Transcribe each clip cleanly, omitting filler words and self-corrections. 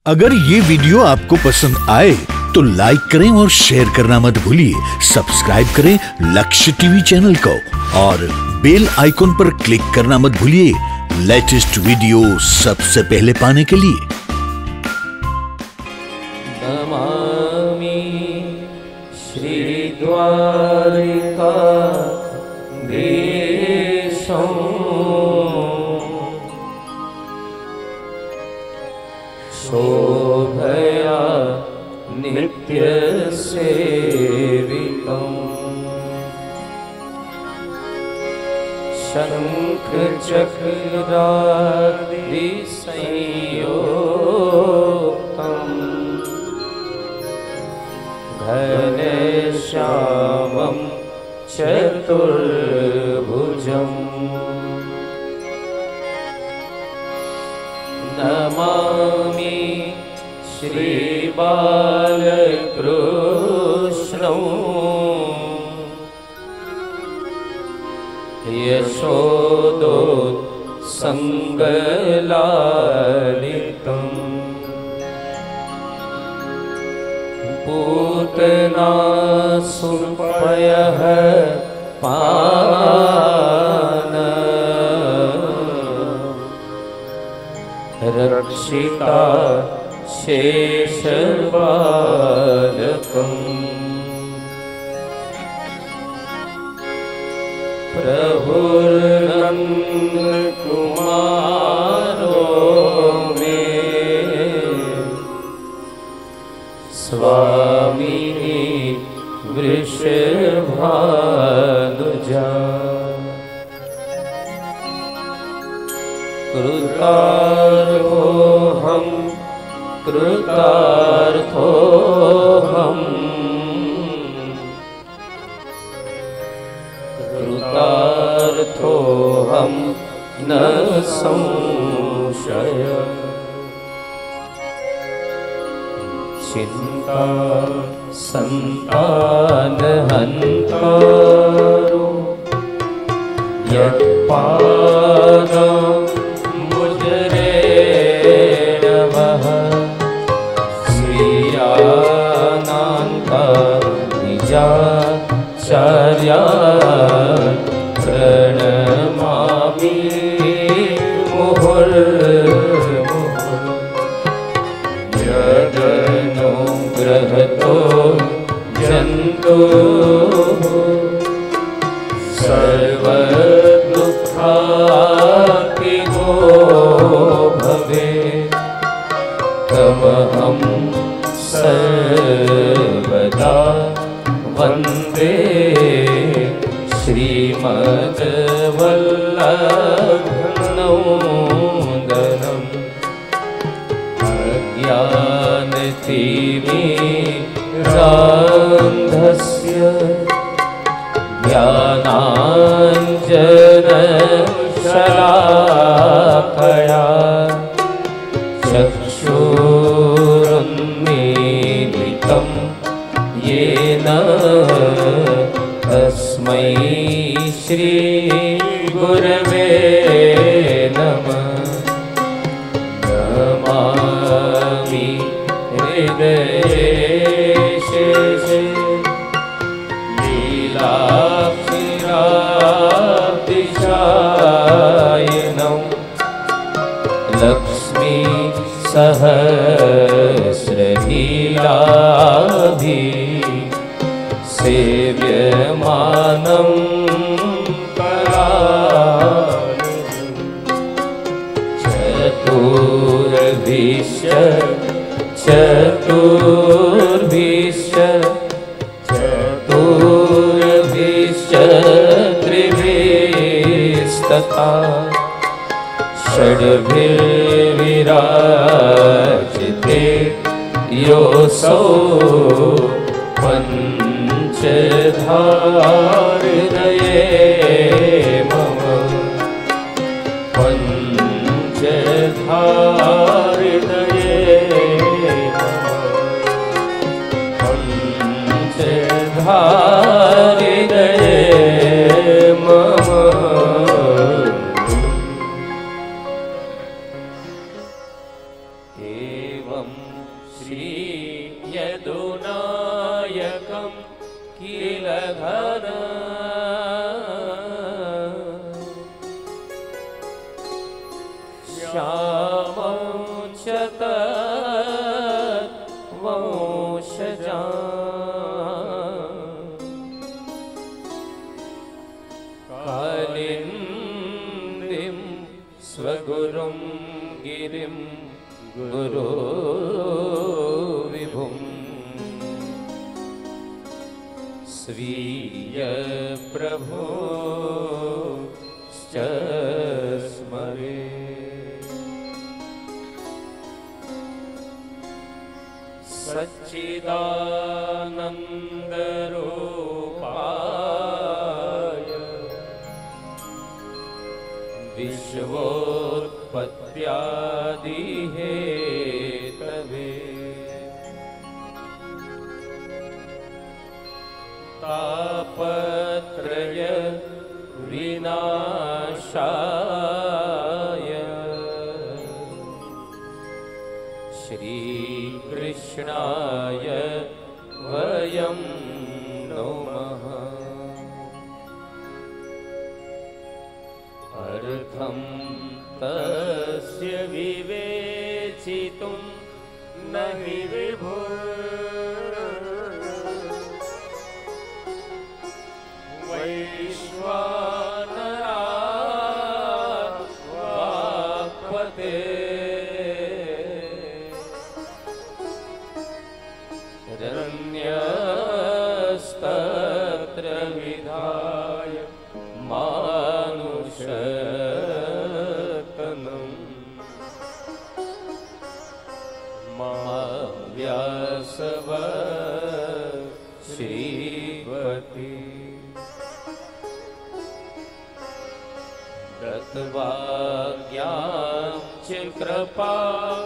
अगर ये वीडियो आपको पसंद आए तो लाइक करें और शेयर करना मत भूलिए। सब्सक्राइब करें लक्ष्य टीवी चैनल को और बेल आइकॉन पर क्लिक करना मत भूलिए लेटेस्ट वीडियो सबसे पहले पाने के लिए। नमामि श्री द्वारिका शोभया नित्य सेवितम् शंख चक्रादि संयुक्तम् घनश्यामं चतुर्भुजम् नमामि श्री बालकृष्णं यशोदोत्सङ्गलालितम् पूतना सुपयः पान रक्षिता शेषबालकम् प्रभुर्नन्दकुमारो मे स्वामी वृषभानुजा कृतार्थोऽहं कृतार्थोऽहं न संशय चिन्ता सन्तानहन्तारो यत्पादं चार्या प्रणमामि मुहुर्मुहुः यदनुग्रहतो जन्तुः सर्वदुःखार्तिको भवेत् तमहं सर्वदा वन्दे श्रीमद्वल्लभनन्दनम् अज्ञानतिमिरान्धस्य ज्ञानाञ्जनशलाकया चक्षुरुन्मीलितं येन तस्मै श्री गुरवे नमः। नमामि हृदयेशे लीलाक्षिराब्धिशायिनं लक्ष्मी सहस्रलीलाभि सेव्यमानं चतुर्भिश्च त्रिभिस्तथा षड्भिर्विराजिते योऽसौ पञ्चधाहृदये मम पञ्चधाहृदये पञ्चधाहृदये मम। एवं मम श्री यदुनायकं किल घन श्यामं च तद्वंशजान् कालिन्दीं स्वगुरुं गिरिं गुरो विभुं स्वीय प्रभो स्मरे सच्चिदानन्दरूपाय विश्वोत्पत्त्यादिहेतवे तापत्रय विनाशाय श्रीकृष्णाय वयं नमः। अर्थं तस्य विवेचितुं न हि वैश्वानरात् वाक्पते रण्यस्तत्र विधाय मानुषतनं व्यासव श्रीपति दत्वाज्ञां च कृपावलोकनपटुर्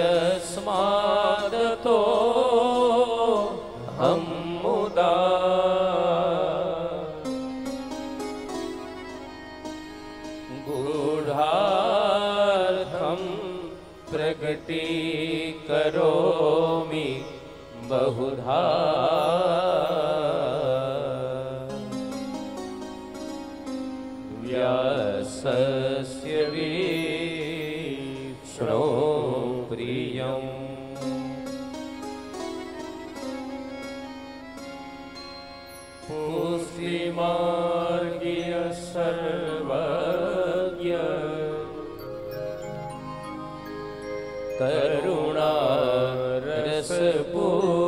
यस्मादतो हम मुदा गूढ़ार्थं प्रकटीकरोमि बहुधा व्यासस्य वीक्ष्णो प्रियम् पुष्टिमार्गीय सर्वज्ञ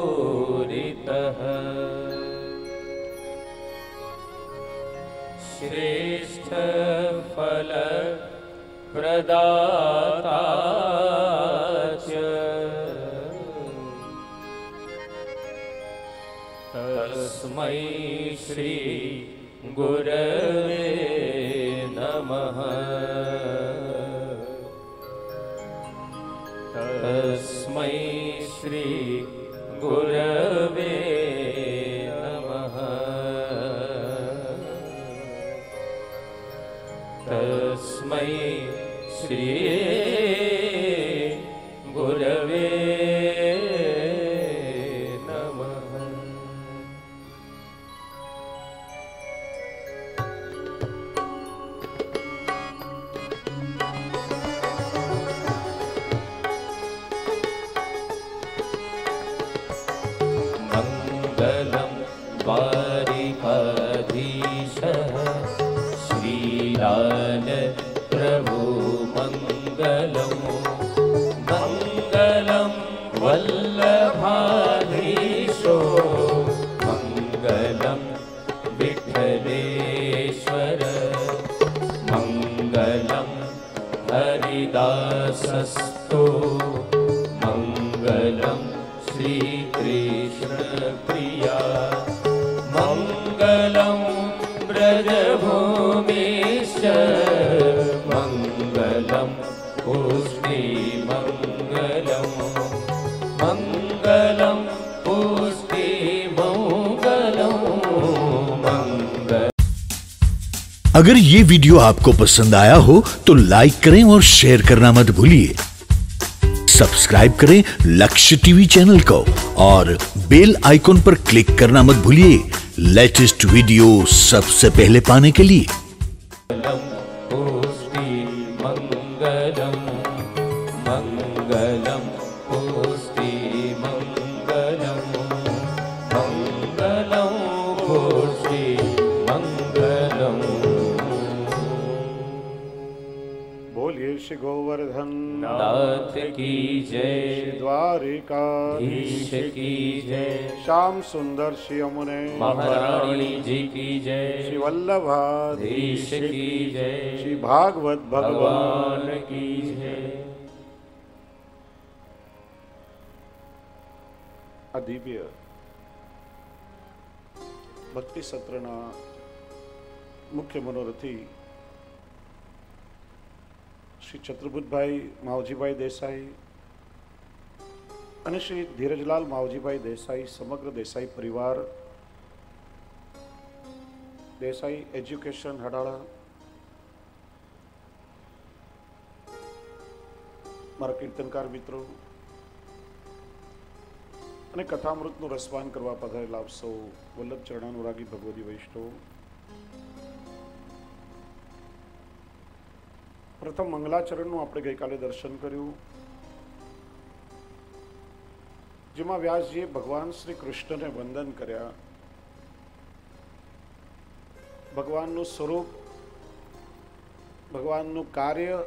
करुणारसपूरितः श्रेष्ठ फल प्रदाता च तस्मै श्री गुरवे नमः। तस्मै श्री गुरवे नमः। तस्मै श्री गुरवे नमः। मंगलम वारिकाधीशः श्रीलाल प्रभु मंगलम। मंगलम वल्लभाधीशो मंगलम विठलेश्वर। मंगलम हरिदासस्तु मंगलम श्री कृष्ण प्रिया। मंगलम ब्रजभूमिश्च मंगलम पुष्टि मंगलम। मंगलम पुष्टि मंगलम। मंगलम अगर ये वीडियो आपको पसंद आया हो तो लाइक करें और शेयर करना मत भूलिए। सब्सक्राइब करें लक्ष्य टीवी चैनल को और बेल आइकॉन पर क्लिक करना मत भूलिए लेटेस्ट वीडियो सबसे पहले पाने के लिए। पुष्टि मंगलम मंगलम पुष्टि मंगलम मंगलम पुष्टि मंगलम। बोलिए श्री गोवर्धन नाथ की जय, श्री द्वारिकाधीश की जय, श्याम सुंदर श्री यमुने महारानी जी की जय, श्री वल्लभाधीश की जय, श्री भागवत भगवान भगवान की जय। આ દિવ્ય ભક્તિ સત્રના મુખ્ય મનોરથી શ્રી ચતુર્ભુતભાઈ માવજીભાઈ દેસાઈ અને શ્રી ધીરજલાલ માવજીભાઈ દેસાઈ સમગ્ર દેસાઈ પરિવાર, દેસાઈ એજ્યુકેશન હડાળા, મારા કીર્તનકાર મિત્રો અને કથામૃતનું રસપાન કરવા પધારેલા આપ સૌ વલ્લભ ચરણાનુરાગી ભગવદી વૈષ્ણવ, પ્રથમ મંગલાચરણનું આપણે ગઈકાલે દર્શન કર્યું, જેમાં વ્યાસજીએ ભગવાન શ્રી કૃષ્ણને વંદન કર્યા, ભગવાનનું સ્વરૂપ, ભગવાનનું કાર્ય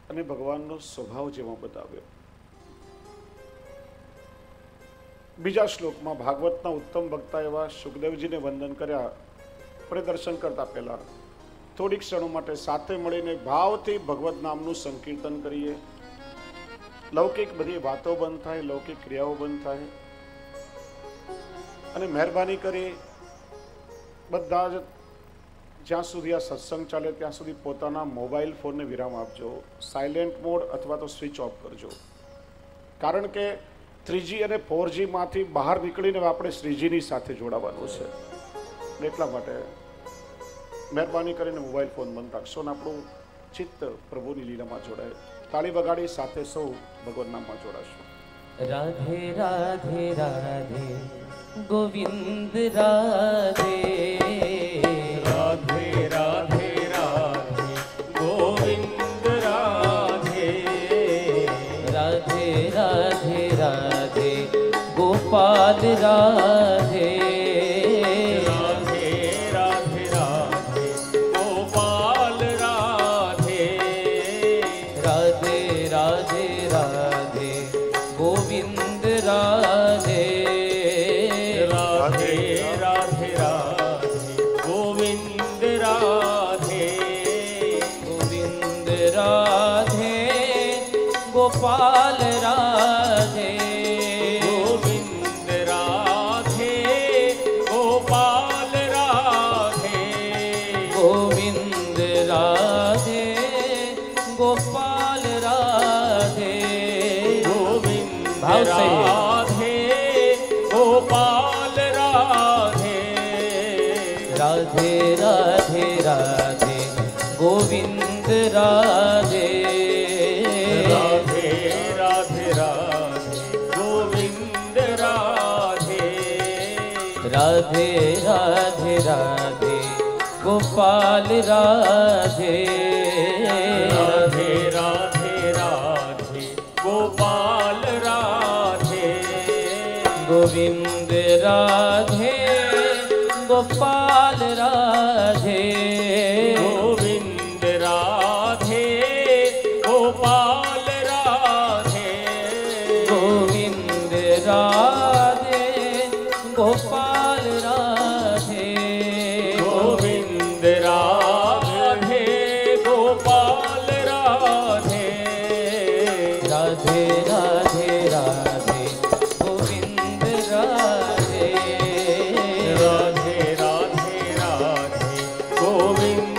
અને ભગવાનનો સ્વભાવ જેમાં બતાવ્યો. બીજા શ્લોકમાં ભાગવતના ઉત્તમ વક્તા એવા સુખદેવજીને વંદન કર્યા. આપણે દર્શન કરતા પહેલા થોડીક ક્ષણો માટે સાથે મળીને ભાવથી ભગવત નામનું સંકીર્તન કરીએ. લૌકિક બધી વાતો બંધ થાય, લૌકિક ક્રિયાઓ બંધ થાય અને મહેરબાની કરી બધા જ જ્યાં સુધી આ સત્સંગ ચાલે ત્યાં સુધી પોતાના મોબાઈલ ફોનને વિરામ આપજો, સાયલેન્ટ મોડ અથવા તો સ્વિચ ઓફ કરજો. કારણ કે 3G અને 4G માંથી બહાર નીકળીને આપણે શ્રીજીની સાથે જોડાવાનું છે. એટલા માટે મહેરબાની કરીને મોબાઈલ ફોન બંધ રાખશો અને આપણું ચિત્ત પ્રભુની લીલામાં જોડાય. તાળી વગાડી સાથે સૌ ભગવાન નામમાં જોડાશું. राधे राधे राधे गोविंद राधे, राधे राधे राधे गोविंद राधे, राधे राधे राधे गोपाल राधे, राधे राधे राधे गोपाल राधे, राधे राधे राधे गोविंद राधे, राधे राधे राधे गोविंद राधे, गोविंद राधे गोपाल राधे, गोविंद राधे गोपाल राधे, गोविंद राधे गोपाल राधे, गोविंद राधे गोपाल राधे, राधे राधे राधे गोविंद राधे, राधे राधे राधे गोविंद राधे, राधे राधे राधे गोपाल राधे, राधे राधे राधे गोपाल राधे, गोविंद राधे गोपाल राधे, गोविंद राधे गोपाल राधे, गोविंद राधे गोपाल राधे, गोविंद राधे गोपाल राधे, राधे राधे राधे गोविंद राधे, राधे राधे राधे गोविंद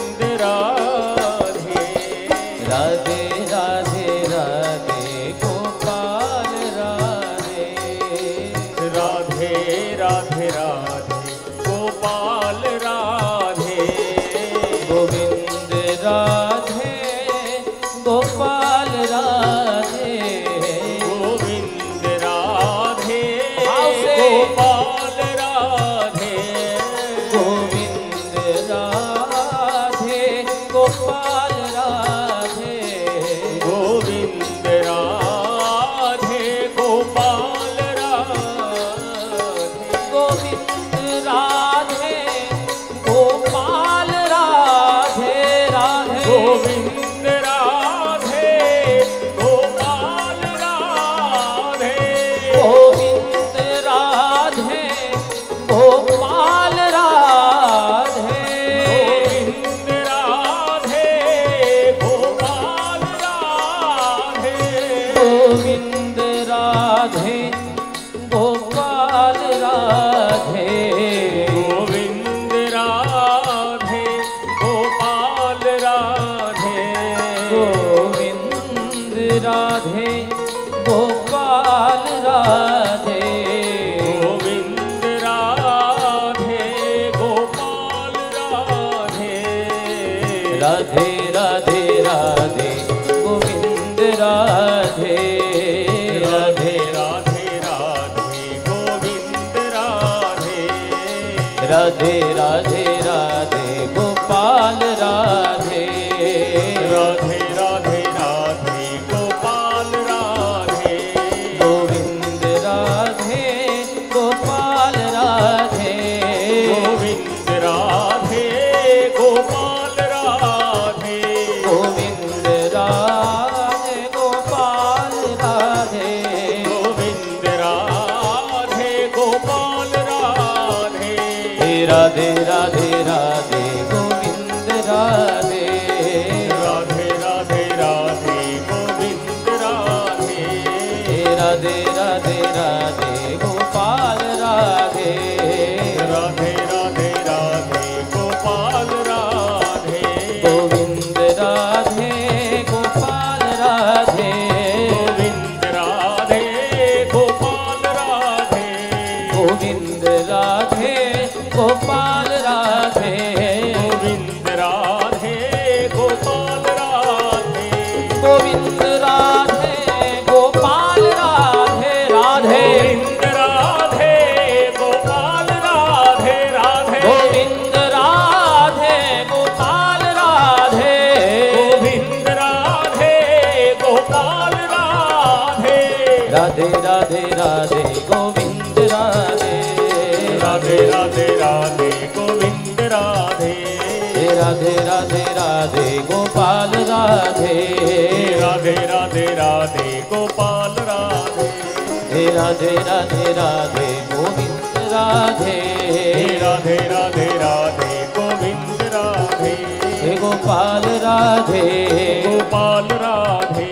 राधे राधे राधे गोविंद राधे राधे राधे राधे गोविंद राधे राधे राधे राधे गोपाल राधे राधे राधे राधे गोपाल राधे गोविंद राधे गोपाल राधे गोविंद राधे गोपाल राधे गोविंद राधे गोपाल राधे गोविंद राधे गोपाल राधे राधे राधे राधे गोविंद राधे राधे राधे राधे गोविंद राधे राधे राधे राधे गोपाल राधे राधे राधे राधे गोपाल राधे गोविंद राधे गोपाल राधे गोविंद राधे गोपाल राधे गोविंद राधे गोपाल राधे गोविंद राधे गोपाल राधे गोविंद राधे गोपाल राधे राधे गोविंद राधे गोपाल राधे गोविंद राधे गोपाल राधे गोविंद राधे गोपाल राधे राधे राधे राधे गोविंद राधे राधे राधे राधे गोविंद राधे राधे राधे राधे गोपाल राधे राधे राधे राधे गोपाल राधे राधे राधे राधे गोविंद राधे राधे राधे राधे गोविंद राधे गोपाल राधे गोपाल राधे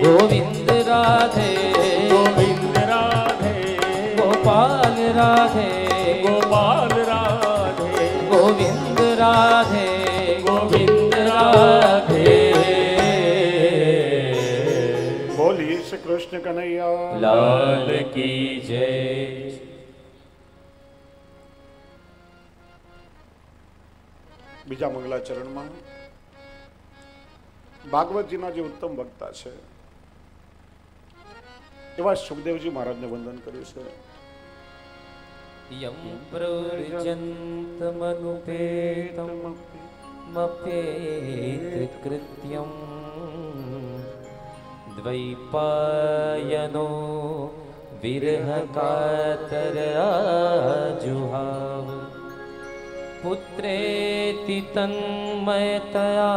गोविंद राधे गोविंद राधे गोपाल राधे गोपाल राधे गोविंद राधे गोविंद राधे बोलिए श्री कृष्ण कन्हैया लाल की जय। બીજા મંગલાચરણમાં ભાગવતજીના જે ઉત્તમ વક્તા છે એવા સુખદેવજી મહારાજને વંદન કર્યું છે. यं प्रव्रजन्तमनुपेतमप्येतकृत्यं द्वैपायनो विरहकातराजुहाव पुत्रेति तन्मयतया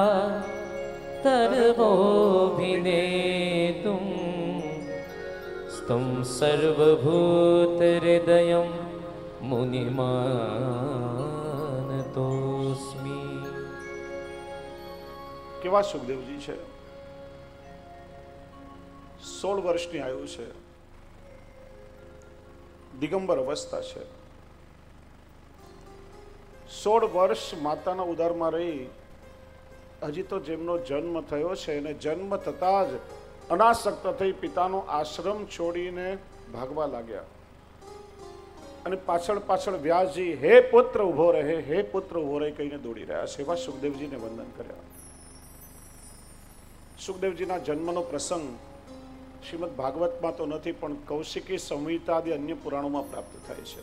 सर्वोऽभिनेतुं स्तं सर्वभूतहृदयं मुनिमानतोऽस्मि. કેવા સુખદેવજી છે. 16 વર્ષની આયુ છે, દિગંબર અવસ્થા છે. 16 વર્ષ માતાના ઉદરમાં રહી હજી તો જેમનો જન્મ થયો છે એને જન્મ થતા જ અનાસક્ત થઈ પિતાનો આશ્રમ છોડીને ભાગવા લાગ્યા અને પાછળ પાછળ વ્યાસજી હે પુત્ર ઉભો રહે, હે પુત્ર ઉભો રહે કહીને દોડી રહ્યા છે. એવા સુખદેવજીને વંદન કર્યા. સુખદેવજીના જન્મનો પ્રસંગ શ્રીમદ ભાગવતમાં તો નથી પણ કૌશિકી સંહિતા આદિ અન્ય પુરાણોમાં પ્રાપ્ત થાય છે.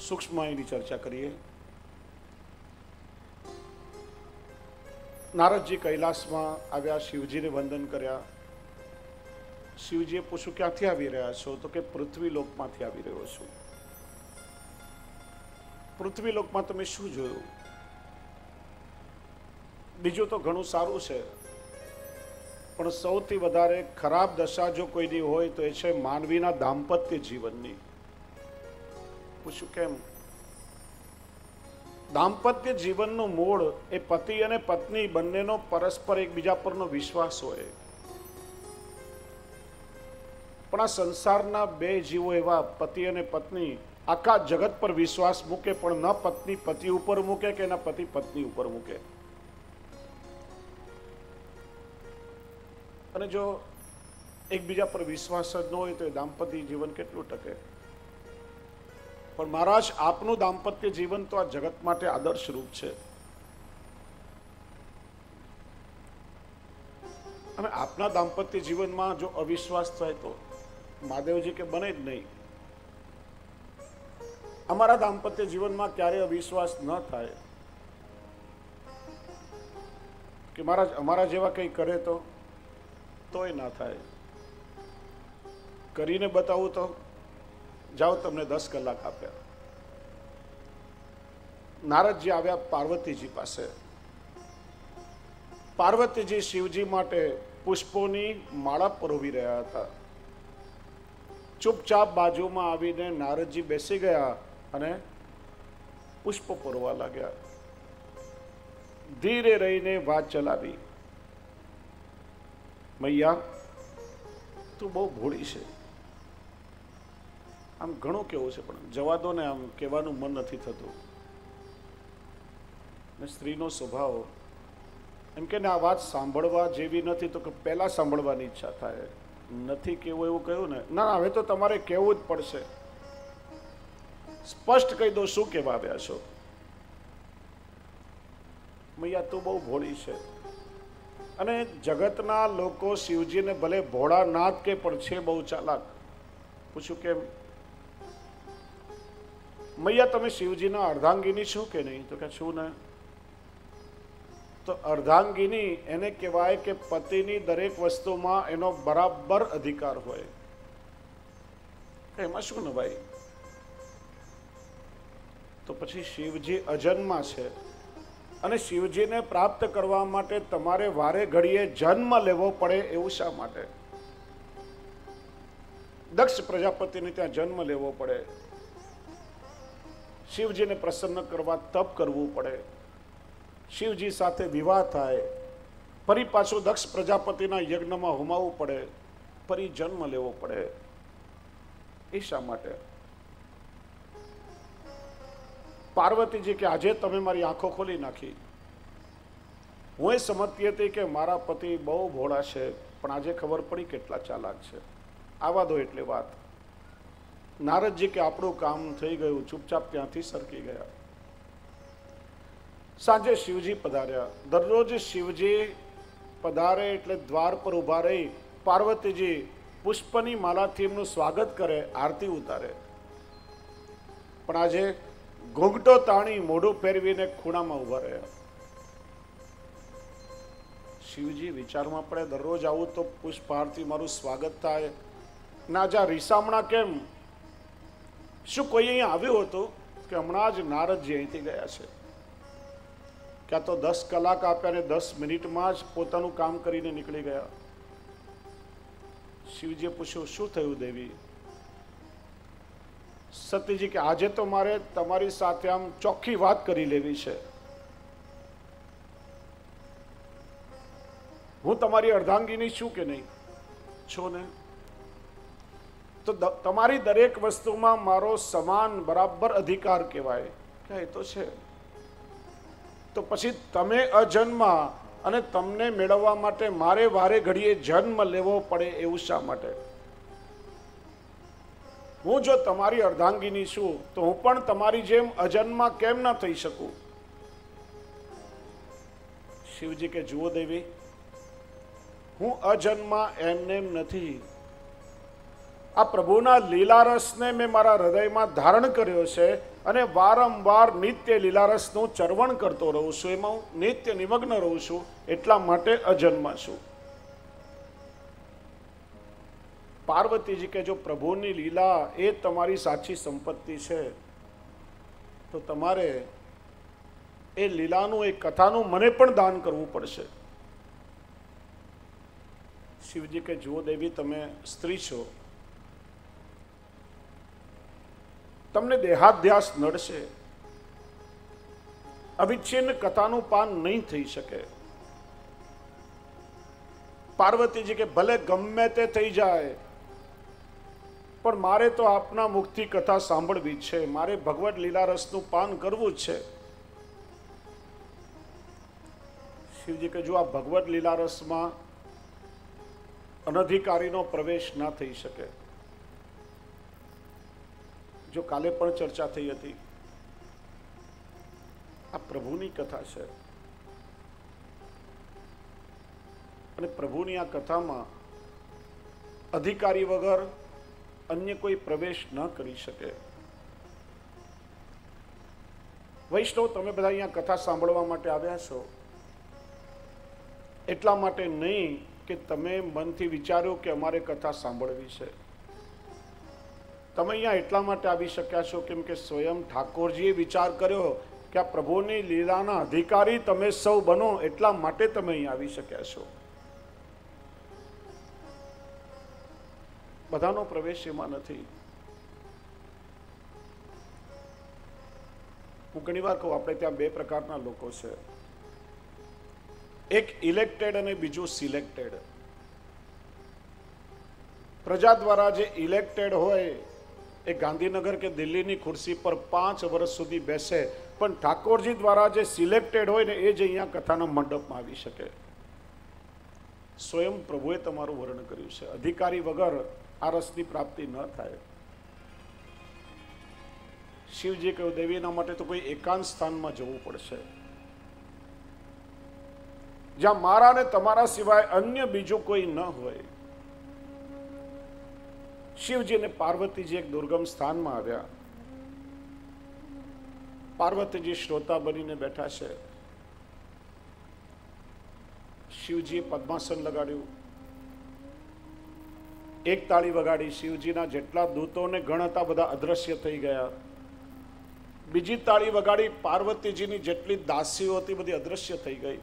સૂક્ષ્મ એની ચર્ચા કરીએ. નારદજી કૈલાસમાં આવ્યા, શિવજીને વંદન કર્યા. શિવજીએ પૂછ્યું ક્યાંથી આવી રહ્યા છો? તો કે પૃથ્વી લોકમાંથી આવી રહ્યો છું. પૃથ્વી લોકમાં તમે શું જોયું? બીજું તો ઘણું સારું છે પણ સૌથી વધારે ખરાબ દશા જો કોઈની હોય તો એ છે માનવીના દાંપત્ય જીવનની. પૂછ્યું કેમ? દાંપત્ય જીવનનું મૂળ એ પતિ અને પત્ની બંનેનો પરસ્પર એકબીજા પરનો વિશ્વાસ હોય. પણ આ સંસારના બે જીવો એવા પતિ અને પત્ની આખા જગત પર વિશ્વાસ મૂકે પણ ન પત્ની પતિ ઉપર મૂકે કે ના પતિ પત્ની ઉપર મૂકે. અને જો એકબીજા પર વિશ્વાસ જ ન હોય તો એ દાંપત્ય જીવન કેટલું ટકે? પણ મહારાજ આપનું દાંપત્ય જીવન તો આ જગત માટે આદર્શ રૂપ છે. અને આપના દાંપત્ય જીવનમાં જો અવિશ્વાસ થાય તો મહાદેવજી કે બને જ નહીં. અમારા દાંપત્ય જીવનમાં ક્યારે અવિશ્વાસ ન થાય કે અમારા જેવા કંઈ કરે તોય ના થાય. કરીને બતાવું તો જાઓ, તમને 10 કલાક આપ્યા. નારદજી આવ્યા પાર્વતીજી પાસે. પાર્વતીજી શિવજી માટે પુષ્પોની માળા પરોવી રહ્યા હતા. ચૂપચાપ બાજુમાં આવીને નારદજી બેસી ગયા અને પુષ્પ પરોવા લાગ્યા. ધીરે રહીને વાત ચલાવી, મૈયા તું બહુ ભોળી છે. આમ ઘણું કેવું છે પણ જવા દો ને, આમ કહેવાનું મન નથી થતું. ને સ્ત્રીનો સ્વભાવ એમ કે આ વાત સાંભળવા જેવી નથી તો કે પહેલા સાંભળવાની ઈચ્છા થાય. નથી કેવું એવું કહ્યું ને, ના હવે તો તમારે કહેવું જ પડશે. સ્પષ્ટ કહી દો શું કહેવા આવ્યા છો. મૈયા તું બહુ ભોળી છે. અને જગતના લોકો શિવજીને ભલે ભોળા નાથ કે પણ છે બહુ ચાલાક. પૂછ્યું કેમ? મૈયા તમે શિવજીના અર્ધાંગીની છો કે નહીં? તો કે છું ને. તો અર્ધાંગીની એને કહેવાય કે પતિની દરેક વસ્તુમાં એનો બરાબર અધિકાર હોય. એમાં શું ને ભાઈ? તો પછી શિવજી અજન્મા છે અને શિવજીને પ્રાપ્ત કરવા માટે તમારે વારે ઘડીએ જન્મ લેવો પડે એવું શા માટે? દક્ષ પ્રજાપતિને ત્યાં જન્મ લેવો પડે, શિવજીને પ્રસન્ન કરવા તપ કરવું પડે, શિવજી સાથે વિવાહ થાય, ફરી પાછું દક્ષ પ્રજાપતિના યજ્ઞમાં હોમાવવું પડે, ફરી જન્મ લેવો પડે. એ શા માટે? પાર્વતીજી કે આજે તમે મારી આંખો ખોલી નાખી. હું એ સમજતી હતી કે મારા પતિ બહુ ભોળા છે, પણ આજે ખબર પડી કેટલા ચાલાક છે. આવા દો એટલે વાત. નારદજી કે આપણું કામ થઈ ગયું, ચૂપચાપ ત્યાંથી સરકી ગયા. સાંજે શિવજી પધાર્યા. દરરોજ શિવજી પધારે એટલે દ્વાર પર ઊભા રહી પાર્વતીજી પુષ્પની માલાથી એમનું સ્વાગત કરે, આરતી ઉતારે. પણ આજે ઘૂંઘટો તાણી મોઢું ફેરવીને ખૂણામાં ઊભા રહ્યા. શિવજી વિચારમાં પડે, દરરોજ આવું તો પુષ્પહારથી મારું સ્વાગત થાય, ના જા રીસામણા કેમ? શું કોઈ અહીંયા આવ્યું હતું કે હમણાં જ નારદજી અહીંથી ગયા છે? ક્યાં તો 10 કલાક આપ્યા ને 10 મિનિટમાં જ પોતાનું કામ કરીને નીકળી ગયા. શિવજીએ પૂછ્યું શું થયું દેવી? સતીજી કે આજે તો મારે તમારી સાથે આમ ચોખ્ખી વાત કરી લેવી છે. હું તમારી અર્ધાંગીની છું કે નહીં? છો ને. તો તમારી દરેક વસ્તુમાં મારો સમાન બરાબર અધિકાર કહેવાય. કે એ તો છે. તો પછી તમે અજન્મા અને તમને મેળવવા માટે મારે વારે ઘડીએ જન્મ લેવો પડે એવું શા માટે? હું જો તમારી અર્ધાંગીની છું તો હું પણ તમારી જેમ અજન્મા કેમ ના થઈ શકું? શિવજી કે જુઓ દેવી, હું અજન્મા એમને નથી. આ પ્રભુના લીલારસને મેં મારા હૃદયમાં ધારણ કર્યો છે અને વારંવાર નિત્ય લીલારસનું ચરવણ કરતો રહું છું, એમાં હું નિત્ય નિમગ્ન રહું છું, એટલા માટે અજન્મા છું. પાર્વતીજી કે જો પ્રભુની લીલા એ તમારી સાચી સંપત્તિ છે તો તમારે એ લીલાનું, એ કથાનું મને પણ દાન કરવું પડશે. શિવજી કે જુઓ દેવી, તમે સ્ત્રી છો, તમને દેહાધ્યાસ નડશે, અવિચ્છિન્ન કથાનું પાન નહીં થઈ શકે. પાર્વતીજી કે ભલે ગમે તે થઈ જાય, પણ મારે તો આપના મુખથી કથા સાંભળવી છે, મારે ભગવદ લીલા રસનું પાન કરવું જ છે. શિવજી કે જો આ ભગવદ લીલા રસમાં અનધિકારીનો પ્રવેશ ના થઈ શકે. જો કાલે પણ ચર્ચા થઈ હતી, આ પ્રભુની કથા છે. અને પ્રભુની આ કથામાં અધિકારી વગર અન્ય કોઈ પ્રવેશ ન કરી શકે. વૈષ્ણવ, તમે બધા અહીંયા કથા સાંભળવા માટે આવ્યા છો એટલા માટે નહીં કે તમે મનથી વિચાર્યો કે અમારે કથા સાંભળવી છે. તમે અહીંયા એટલા માટે આવી શક્યા છો કેમ કે સ્વયં ઠાકોરજીએ વિચાર કર્યો કે આ પ્રભુની લીલાના અધિકારી તમે સૌ બનો, એટલા માટે તમે અહીંયા આવી શક્યા છો. બધાનો પ્રવેશ એમાં નથી. હું ઘણી વાર કહું, આપણે ત્યાં બે પ્રકારના લોકો છે, એક ઇલેક્ટેડ અને બીજું સિલેક્ટેડ. પ્રજા દ્વારા જે ઇલેક્ટેડ હોય એ ગાંધીનગર કે દિલ્હીની ખુરશી પર 5 વર્ષ સુધી બેસે, પણ ઠાકોરજી દ્વારા જે સિલેક્ટેડ હોય ને એ જ અહીંયા કથાના મંડપમાં આવી શકે. સ્વયં પ્રભુએ તમારું વર્ણન કર્યું છે, અધિકારી વગર આ રસની પ્રાપ્તિ ન થાય. શિવજી કહ્યું, દેવીના માટે તો કોઈ એકાંત સ્થાનમાં જવું પડશે, જ્યાં મારા ને તમારા સિવાય અન્ય બીજું કોઈ ન હોય. શિવજી અને પાર્વતીજી એક દુર્ગમ સ્થાનમાં આવ્યા. પાર્વતીજી શ્રોતા બનીને બેઠા છે. શિવજીએ પદ્માસન લગાડ્યું, એક તાળી વગાડી. શિવજીના જેટલા દૂતોને ગણ હતા બધા અદ્રશ્ય થઈ ગયા. બીજી તાળી વગાડી, પાર્વતીજીની જેટલી દાસીઓ હતી બધી અદ્રશ્ય થઈ ગઈ.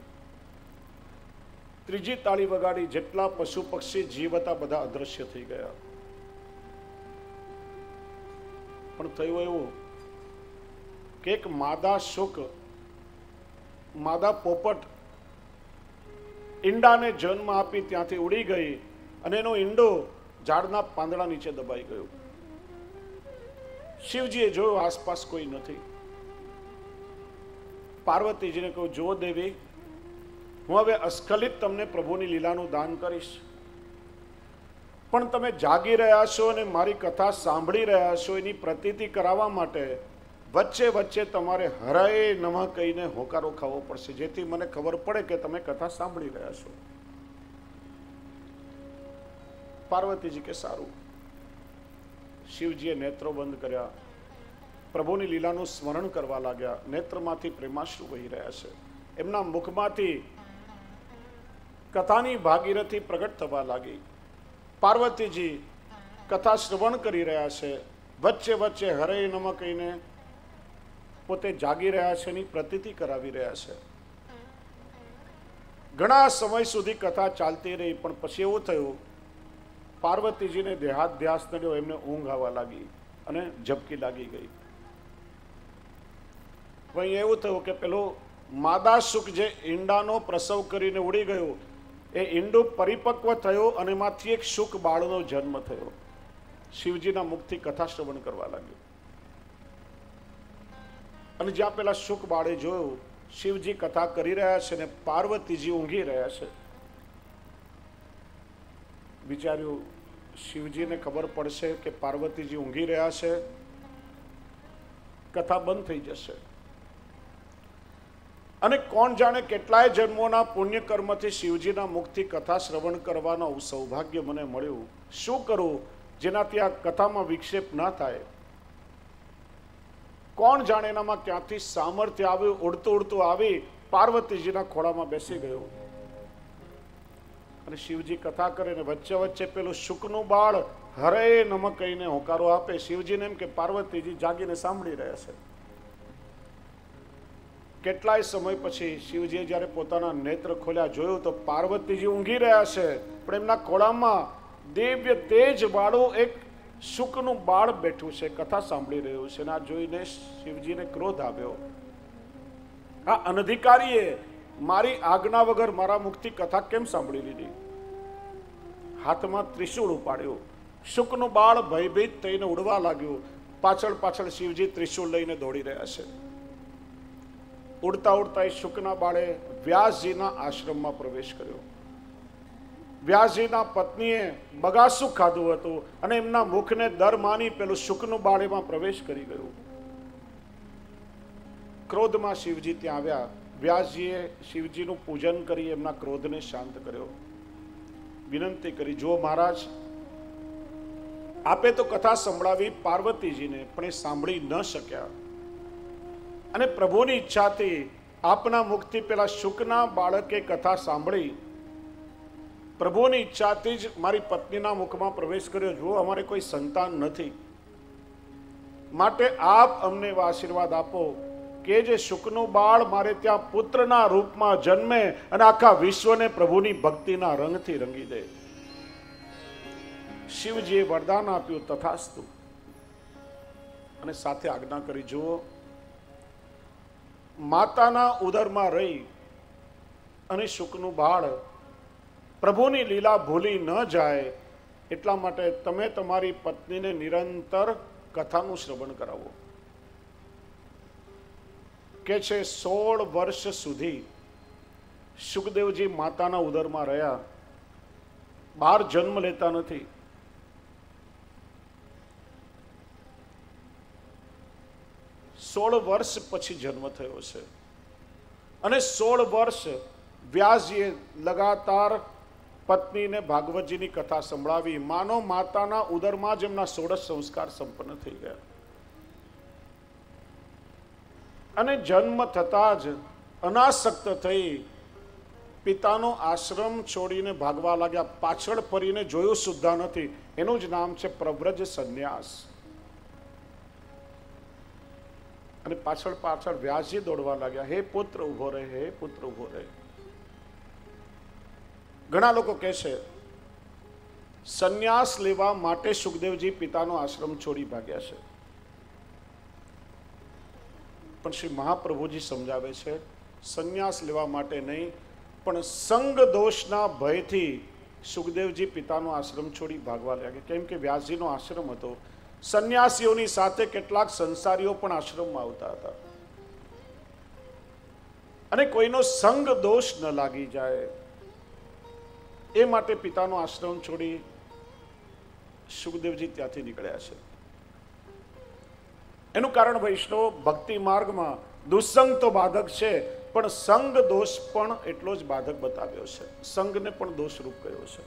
ત્રીજી તાળી વગાડી, જેટલા પશુ પક્ષી જીવ હતા બધા અદ્રશ્ય થઈ ગયા. પણ થયું એવું કે એક માદા શુક, માદા પોપટ ઈંડાને જન્મ આપી ત્યાંથી ઉડી ગઈ અને એનો ઈંડો ઝાડના પાંદડા નીચે દબાઈ ગયો. શિવજીએ જોયું આસપાસ કોઈ નથી. પાર્વતીજીને કહ્યું, જો દેવી, હું હવે અસ્ખલિત તમને પ્રભુની લીલાનું દાન કરીશ, પણ તમે જાગી રહ્યા છો અને મારી કથા સાંભળી રહ્યા છો એની પ્રતીતિ કરાવવા માટે વચ્ચે વચ્ચે તમારે હરાય નમઃ કહીને હોકારો ખાવો પડશે, જેથી મને ખબર પડે કે તમે કથા સાંભળી રહ્યા છો. પાર્વતીજી કે સારું. શિવજીએ નેત્રો બંધ કર્યા, પ્રભુની લીલાનું સ્મરણ કરવા લાગ્યા. નેત્રમાંથી પ્રેમાશ્રુ વહી રહ્યા છે. એમના મુખમાંથી કથાની ભાગીરથી પ્રગટ થવા લાગી. પાર્વતીજી કથા શ્રવણ કરી રહ્યા છે, વચ્ચે વચ્ચે હરે નમઃ કહીને પોતે જાગી રહ્યા છે, એની પ્રતીતિ કરાવી રહ્યા છે. ઘણા સમય સુધી કથા ચાલતી રહી, પણ પછી એવું થયું પાર્વતીજીને દેહાધ્યાસ નડ્યો, એમને ઊંઘ આવવા લાગી અને ઝબકી લાગી ગઈ. અહીં એવું થયું કે પેલો માદા શુક જે ઈંડાનો પ્રસવ કરીને ઉડી ગયો, એ ઈંડું પરિપક્વ થયો અને એમાંથી એક શુક બાળનો જન્મ થયો. શિવજીના મુખથી કથા શ્રવણ કરવા લાગ્યો. અને જ્યાં પેલા શુક બાળે જોયું શિવજી કથા કરી રહ્યા છે ને પાર્વતીજી ઊંઘી રહ્યા છે, વિચાર્યું શિવજીને ખબર પડશે કે પાર્વતીજી ઊંઘી રહ્યા છે, કથા બંધ થઈ જશે. અને કોણ જાણે કેટલાય જન્મોના પુણ્ય કર્મથી શિવજીના મુખથી કથા શ્રવણ કરવાનો સૌભાગ્ય મને મળ્યું. શું કરું જેનાથી આ કથામાં વિક્ષેપ ના થાય? કોણ જાણે એનામાં ક્યાંથી સામર્થ્ય આવ્યું, ઉડતું ઉડતું આવી પાર્વતીજીના ખોળામાં બેસી ગયો. અને શિવજી કથા કરે ને વચ્ચે વચ્ચે પેલું શુકનું બાળ હરે નમઃ કહીને હોકારો આપે. શિવજીને એમ કે પાર્વતીજી જાગીને સાંભળી રહ્યા છે. કેટલાય સમય પછી શિવજીએ જ્યારે પોતાના નેત્ર ખોલ્યા, જોયું તો પાર્વતીજી ઊંઘી રહ્યા છે, પણ એમના ખોળામાં દિવ્ય તેજ વાળું એક શુકનું બાળ બેઠું છે, કથા સાંભળી રહ્યું છે. આ જોઈને શિવજીને ક્રોધ આવ્યો. આ અનધિકારીએ મારી આજ્ઞા વગર મારા મુખથી કથા કેમ સાંભળી લીધી? હાથમાં ત્રિશૂળ ઉપાડ્યું. શુકનું બાળ ભયભીત થઈને ઉડવા લાગ્યું. પાછળ પાછળ શિવજી ત્રિશૂળ લઈને દોડી રહ્યા છે. ઉડતા ઉડતા એ શુકના બાળે વ્યાસજીના આશ્રમમાં પ્રવેશ કર્યો. વ્યાસજીના પત્નીએ બગાસું ખાધું હતું અને એમના મુખને દર માની પેલું શુકનું બાળ એમાં પ્રવેશ કરી ગયું. ક્રોધમાં શિવજી ત્યાં આવ્યા. વ્યાસજીએ શિવજીનું પૂજન કરી એમના ક્રોધને શાંત કર્યો. વિનંતી કરી, જો મહારાજ આપે તો કથા સંભળાવી પાર્વતીજીને, પણ એ સાંભળી ન શક્યા. અને પ્રભુની ઈચ્છાથી આપના મુખથી પેલા શુકના બાળકે કથા સાંભળી. પ્રભુની ઈચ્છાથી જ મારી પત્નીના મુખમાં પ્રવેશ કર્યો. જો અમારે કોઈ સંતાન નથી, માટે આપ અમને એવા આશીર્વાદ આપો કે જે શુકનું બાળ મારે ત્યાં પુત્રના રૂપમાં જન્મે અને આખા વિશ્વને પ્રભુની ભક્તિના રંગથી રંગી દે. શિવજીએ વરદાન આપ્યું, તથાસ્તુ. અને સાથે આજ્ઞા કરી, જુઓ માતાના ઉદરમાં રહી અને શુકનું બાળ પ્રભુની લીલા ભૂલી ન જાય એટલા માટે તમે તમારી પત્નીને નિરંતર કથાનું શ્રવણ કરાવો. કે છે 16 વર્ષ સુધી સુખદેવજી માતાના ઉદરમાં રહ્યા, બહાર જન્મ લેતા નથી. સોળ વર્ષ પછી જન્મ થયો છે. અને 16 વર્ષ વ્યાસજીએ લગાતાર પત્નીને ભાગવતજીની કથા સંભળાવી. માનો માતાના ઉદરમાં જ એમના 16 સંસ્કાર સંપન્ન થઈ ગયા. અને જન્મ થતા જ અનાસક્ત થઈ પિતાનો આશ્રમ છોડીને ભાગવા લાગ્યા. પાછળ ફરીને જોયું સુદ્ધા નથી. એનું જ નામ છે પ્રવ્રજ સંન્યાસ. અને પાછળ પાછળ વ્યાસજી દોડવા લાગ્યા, હે પુત્ર ઉભો રહે, હે પુત્ર ઉભો રહે. ઘણા લોકો કહે છે સંન્યાસ લેવા માટે સુખદેવજી પિતાનો આશ્રમ છોડી ભાગ્યા છે. પણ શ્રી મહાપ્રભુજી સમજાવે છે સંન્યાસ લેવા માટે નહીં, પણ સંગ દોષના ભયથી સુખદેવજી પિતાનો આશ્રમ છોડી ભાગવા લાગ્યા. કેમ કે વ્યાસજીનો આશ્રમ હતો. સંન્યાસીઓની સાથે કેટલાક સંસારીઓ પણ આશ્રમમાં આવતા હતા. અને કોઈનો સંગ દોષ ન લાગી જાય એ માટે પિતાનો આશ્રમ છોડી સુખદેવજી ત્યાંથી નીકળ્યા છે. એનું કારણ વૈષ્ણવ ભક્તિ માર્ગમાં દુસંગ તો બાધક છે, પણ સંગ દોષ પણ એટલો જ બાધક બતાવ્યો છે. સંગને પણ દોષરૂપ કર્યો છે.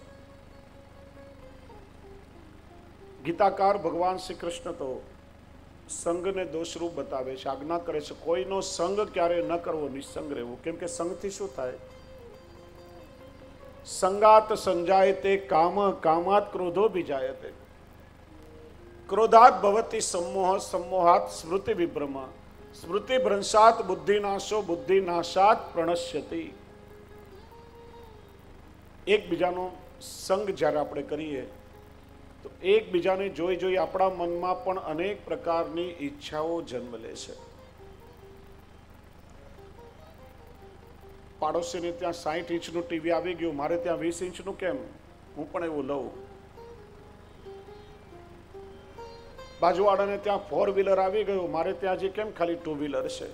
ગીતાકાર ભગવાન શ્રી કૃષ્ણ તો સંગને દોષરૂપ બતાવે છે. આજ્ઞા કરે છે કોઈનો સંગ ક્યારે ન કરવો, નિસંગ રહેવું. કેમ કે સંગથી શું થાય? સંગાત સંજાયતે કામ, કામાત ક્રોધો બીજાયતે, ક્રોધાત ભવતી सम्मोह, सम्मोहात स्मृति विभ्रम, स्मृति भ्रंशात बुद्धिनाशो, बुद्धिनाशात प्रणश्यति. એકબીજાનો સંગ જ્યારે આપણે કરીએ તો એકબીજાને જોઈ જોઈ આપણા મનમાં પણ અનેક પ્રકારની ઈચ્છાઓ જન્મ લે છે. પાડોશીને ત્યાં 60 ઇંચનું ટીવી આવી ગયું, મારે ત્યાં 20 ઇંચનું કેમ? હું પણ એવું લઉં. બાજુવાળાને ત્યાં 4 વ્હીલર આવી ગયું, મારે ત્યાં જે કેમ ખાલી 2 વ્હીલર છે?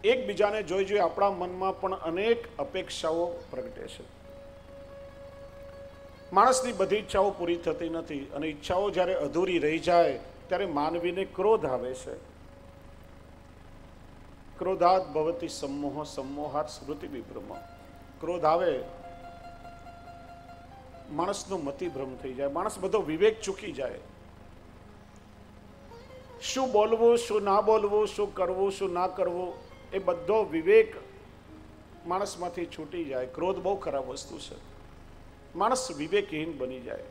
એકબીજાને જોઈ જોઈ આપણા મનમાં પણ અનેક અપેક્ષાઓ પ્રગટે છે. માણસની બધી ઈચ્છાઓ પૂરી થતી નથી, અને ઈચ્છાઓ જ્યારે અધૂરી રહી જાય ત્યારે માનવીને ક્રોધ આવે છે. ક્રોધાત ભવતી सम्मोह, सम्मोहात स्मृति विभ्रम. ક્રોધ આવે માણસનો મતિભ્રમ થઈ જાય, માણસ બધો વિવેક ચૂકી જાય. શું બોલવું, શું ના બોલવું, શું કરવું, શું ના કરવું, એ બધો વિવેક માણસમાંથી છૂટી જાય. ક્રોધ બહુ ખરાબ વસ્તુ છે. માણસ વિવેકહીન બની જાય.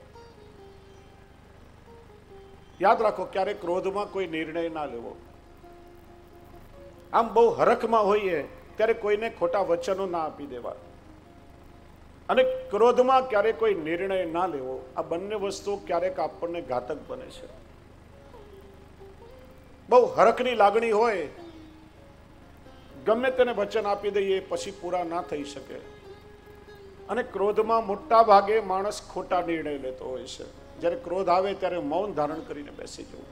યાદ રાખો, ક્યારે ક્રોધમાં કોઈ નિર્ણય ના લેવો. આમ બહુ હરખમાં હોઈએ ત્યારે કોઈને ખોટા વચનો ના આપી દેવા, અને ક્રોધમાં ક્યારે કોઈ નિર્ણય ના લેવો. આ બંને વસ્તુ ક્યારેક આપણને ઘાતક બને છે. બહુ હરખની લાગણી હોય, ગમે તેને વચન આપી દઈએ, પછી પૂરા ના થઈ શકે. અને ક્રોધમાં મોટા ભાગે માણસ ખોટા નિર્ણય લેતો હોય છે. જ્યારે ક્રોધ આવે ત્યારે મૌન ધારણ કરીને બેસી જવું,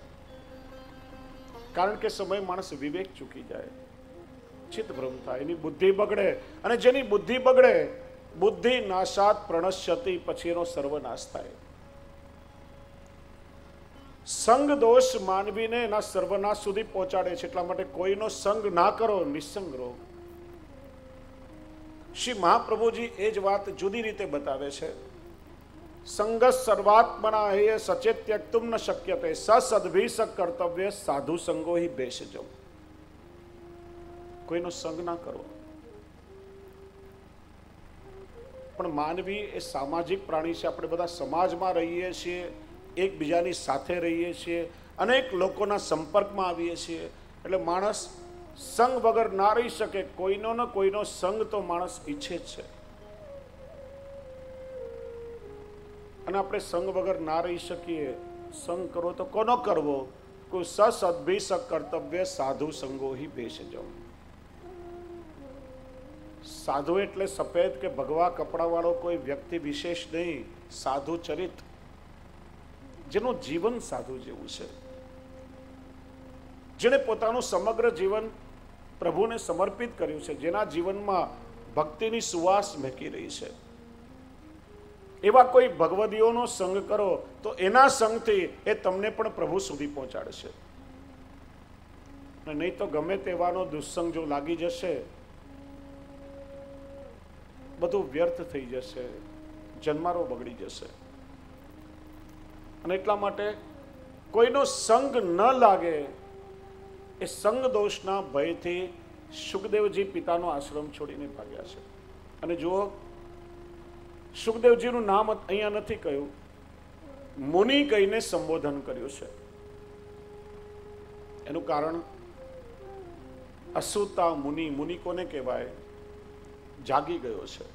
કારણ કે સમય માણસ વિવેક ચૂકી જાય, ચિત્તભ્રમ થાય, એની બુદ્ધિ બગડે. અને જેની બુદ્ધિ બગડે, બુદ્ધિ નાશાત પ્રણશ્યતિ, પછી એનો સર્વનાશ થાય. સંગ દોષ માનવીને એના સર્વનાશ સુધી પહોંચાડે છે. એટલા માટે કોઈનો સંગ ના કરો, નિસંગ રહો. શ્રી મહાપ્રભુજી એ જ વાત જુદી રીતે બતાવે છે. સંગ સર્વાત્મના હે સચેત ત્યક્તુમ ન શક્યતે સદભી કર્તવ્ય સાધુ સંગો હિ બેસજો. કોઈનો સંગ ના કરવો. પણ માનવી એ સામાજિક પ્રાણી છે. આપણે બધા સમાજમાં રહીએ છીએ, એકબીજાની સાથે રહીએ છીએ, અનેક લોકોના સંપર્કમાં આવીએ છીએ. એટલે માણસ સંગ વગર ના રહી શકે. કોઈનો ને કોઈનો સંગ તો માણસ ઈચ્છે જ છે. અને આપણે સંગ વગર ના રહી શકીએ. સંગ કરવો તો કોનો કરવો? કોઈ સદભી કર્તવ્ય સાધુ સંગો હિ બેસજો. સાધુ એટલે સફેદ કે ભગવા કપડાવાળો કોઈ વ્યક્તિ વિશેષ નહીં. સાધુ ચરિત, જેનું જીવન સાધુ જેવું છે, જેણે પોતાનું સમગ્ર જીવન પ્રભુને સમર્પિત કર્યું છે, જેના જીવનમાં ભક્તિની સુવાસ મહેકી રહી છે. એવા કોઈ ભગવદીઓનો સંગ કરો તો એના સંગથી એ તમને પણ પ્રભુ સુધી પહોંચાડશે. અને નહીં તો ગમે તેવાનો દુસ્સંગ જો લાગી જશે, બધું વ્યર્થ થઈ જશે, જન્મારો બગડી જશે. અને એટલા માટે કોઈનો સંગ ન લાગે એ સંગ દોષના ભયથી સુખદેવજી પિતાનો આશ્રમ છોડીને ભાગ્યા છે. અને જુઓ, સુખદેવજીનું નામ અહીંયા નથી કહ્યું, મુનિ કહીને સંબોધન કર્યું છે. એનું કારણ અસુતા મુનિ. મુનિ કોને કહેવાય? જાગી ગયો છે.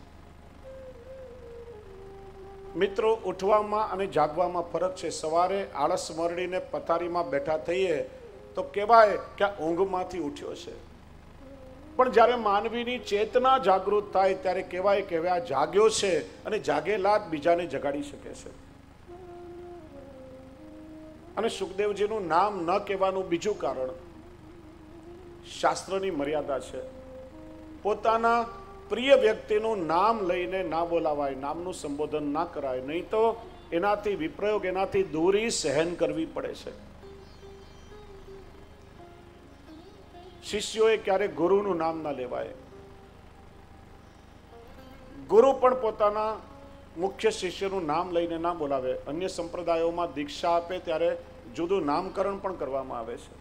મિત્રો, ઉઠવામાં અને જાગવામાં ફરક છે. સવારે આળસ મરડીને પથારીમાં બેઠા થઈએ તો કહેવાય કે આ ઊંઘમાંથી ઉઠ્યો છે. પણ જ્યારે માનવીની ચેતના જાગૃત થાય ત્યારે કહેવાય કે હવે આ જાગ્યો છે, અને જાગેલા જ બીજાને જગાડી શકે છે. અને સુખદેવજીનું નામ ન કહેવાનું બીજું કારણ શાસ્ત્રની મર્યાદા છે. પોતાના પ્રિય વ્યક્તિનું નામ લઈને ના બોલાવાય, નામનું સંબોધન ના કરાય, નહીં તો એનાથી વિપ્રયોગ, એનાથી દૂરી સહન કરવી પડે છે. શિષ્યોએ ક્યારે ગુરુનું નામ ના લેવાય. ગુરુ પણ પોતાના મુખ્ય શિષ્યનું નામ લઈને ના બોલાવે. અન્ય સંપ્રદાયોમાં દીક્ષા આપે ત્યારે જુદું નામકરણ પણ કરવામાં આવે છે.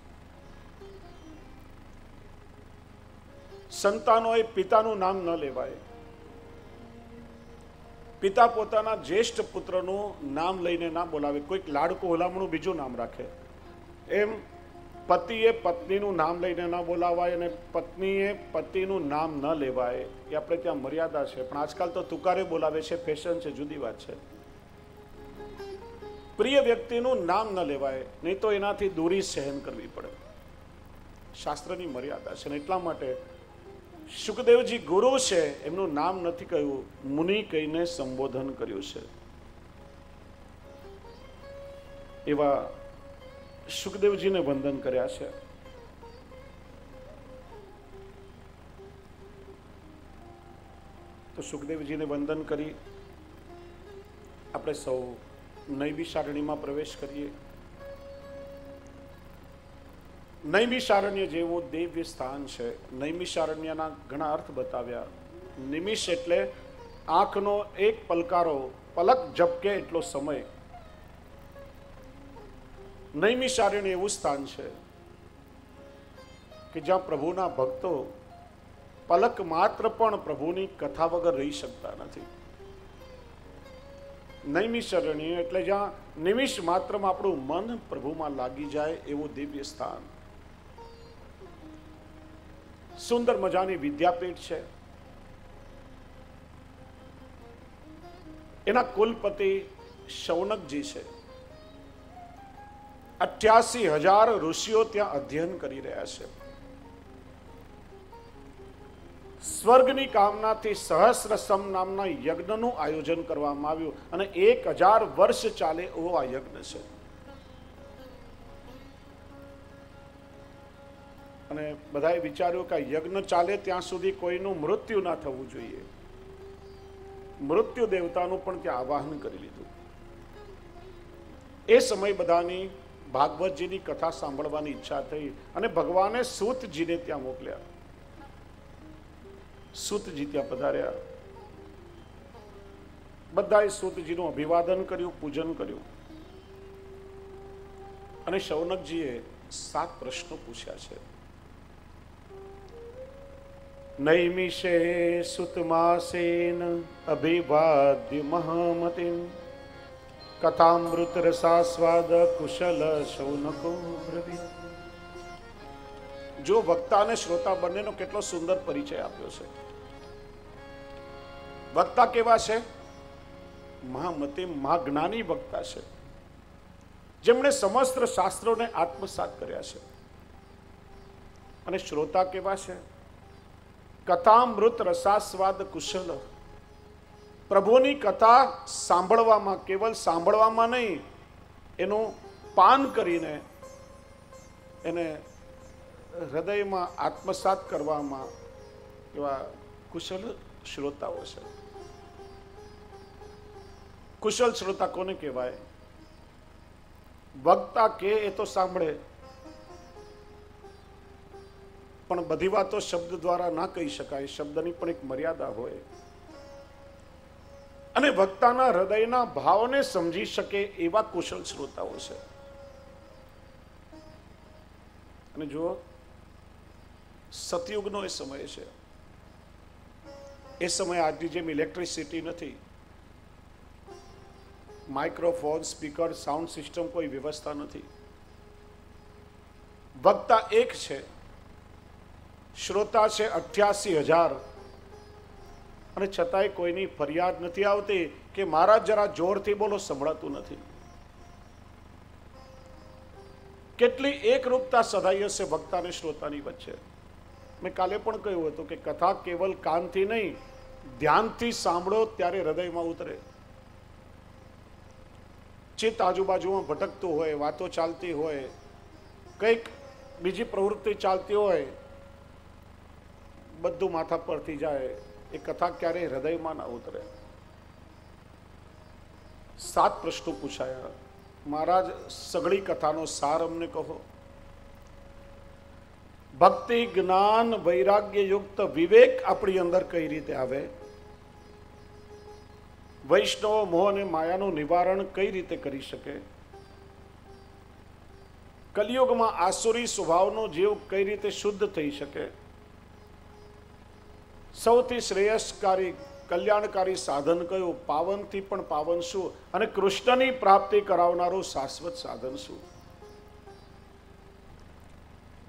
સંતાનોએ પિતાનું નામ ન લેવાય. પિતા પોતાના જ્યેષ્ઠ પુત્રનું નામ લઈને ના બોલાવે. કોઈક લાડકું હુલામણું બીજું નામ રાખે. એમ પતિએ પત્નીનું નામ લઈને ન બોલાવાય અને પત્નીએ પતિનું નામ ન લેવાય. એ આપણે ત્યાં મર્યાદા છે. પણ આજકાલ તો તુકારે બોલાવે છે, ફેશન છે, જુદી વાત છે. પ્રિય વ્યક્તિનું નામ ન લેવાય, નહીં તો એનાથી દૂરી સહન કરવી પડે. શાસ્ત્રની મર્યાદા છે. એટલા માટે સુખદેવજી ગુરુ છે, એમનું નામ નથી કહ્યું, મુનિ કહીને સંબોધન કર્યું છે. એવા સુખદેવજીને વંદન કર્યા છે. તો સુખદેવજીને વંદન કરી આપણે સૌ નૈમિષારણ્યમાં પ્રવેશ કરીએ. નૈમિષારણ્ય જેવું દિવ્ય સ્થાન છે. નૈમિષારણ્યના ઘણા અર્થ બતાવ્યા. નિમિષ એટલે આંખનો એક પલકારો, પલક ઝપકે એટલો સમય. નૈમિષારણ્ય એવું સ્થાન છે કે જ્યાં પ્રભુના ભક્તો પલક માત્ર પણ પ્રભુની કથા વગર રહી શકતા નથી. નૈમિષારણ્ય એટલે જ્યાં નિમિષ માત્રમાં આપણું મન પ્રભુમાં લાગી જાય એવું દિવ્ય સ્થાન. સુંદર મજાની વિદ્યાપીઠ છે. એના કુલપતિ શૌનકજી છે. 88,000 ઋષિઓ ત્યાં અધ્યયન કરી રહ્યા છે. સ્વર્ગની કામનાથી સહસ્રસમ નામના યજ્ઞનું આયોજન કરવામાં આવ્યું અને 1000 વર્ષ ચાલે એવો આ યજ્ઞ છે. અને બધાએ વિચાર્યું કે આ યજ્ઞ ચાલે ત્યાં સુધી કોઈનું મૃત્યુ ના થવું જોઈએ. મૃત્યુ દેવતાનું પણ ત્યાં આવાહન કરી લીધું. એ સમય બધાની ભાગવતજીની કથા સાંભળવાની ઈચ્છા થઈ અને ભગવાને સૂતજીને ત્યાં મોકલ્યા. સૂતજી ત્યાં પધાર્યા. બધાએ સૂતજીનું અભિવાદન કર્યું, પૂજન કર્યું અને શૌનકજીએ 7 પ્રશ્નો પૂછ્યા છે. નૈમિષે સુતમાસેન અભિવાદ્ય મહામતિમ કથામૃત રસાસ્વાદ કુશલ શૌનકો બ્રવીત. જો વક્તા અને શ્રોતા બંનેનો કેટલો સુંદર પરિચય આપ્યો છે. વક્તા કેવા છે? મહામતિમ, મહાજ્ઞાની વક્તા છે, જેમણે સમસ્ત શાસ્ત્રોને આત્મસાત કર્યા છે. અને શ્રોતા કેવા છે? કથામૃત રસાસ્વાદ કુશલ. પ્રભુની કથા સાંભળવામાં, કેવલ સાંભળવામાં નહીં, એનું પાન કરીને એને હૃદયમાં આત્મસાત કરવામાં એવા કુશલ શ્રોતાઓ છે. કુશલ શ્રોતા કોને કહેવાય? વક્તા કે એ તો સાંભળે, પણ બધી વાતો શબ્દ દ્વારા ના કહી શકાય. શબ્દની પણ એક મર્યાદા હોય. અને વક્તાના હૃદયના ભાવને સમજી શકે એવા કુશલ શ્રોતાઓ છે. અને જુઓ, સતયુગનો એ સમય છે. એ સમયે આજની જેમ ઇલેક્ટ્રિસિટી નથી, માઇક્રોફોન, સ્પીકર, સાઉન્ડ સિસ્ટમ, કોઈ વ્યવસ્થા નથી. વક્તા એક છે, શ્રોતા છે 88,000, અને છતાંય કોઈની ફરિયાદ નથી આવતી કે મહારાજ જરા જોરથી બોલો, સંભળાતું નથી. કેટલી એકરૂપતા સધાઈ હશે વક્તા અને શ્રોતાની વચ્ચે. મેં કાલે પણ કહ્યું હતું કે કથા કેવલ કાનથી નહીં, ધ્યાનથી સાંભળો ત્યારે હૃદયમાં ઉતરે. ચિત્ત આજુબાજુમાં ભટકતું હોય, વાતો ચાલતી હોય, કંઈક બીજી પ્રવૃત્તિ ચાલતી હોય, બધું માથા પરથી જાય. એ કથા ક્યારેય હૃદયમાં ના ઉતરે. 7 પ્રશ્નો પૂછાયા. મહારાજ, સગળી કથાનો સાર અમને કહો. ભક્તિ, જ્ઞાન, વૈરાગ્ય યુક્ત વિવેક આપણી અંદર કઈ રીતે આવે? વૈષ્ણવ મોહ અને માયાનું નિવારણ કઈ રીતે કરી શકે? કલિયુગમાં આસુરી સ્વભાવનો જીવ કઈ રીતે શુદ્ધ થઈ શકે? સૌથી શ્રેયસ્કારી, કલ્યાણકારી સાધન કયું? પાવનથી પણ પાવન શું? અને કૃષ્ણની પ્રાપ્તિ કરાવનારું શાશ્વત સાધન શું?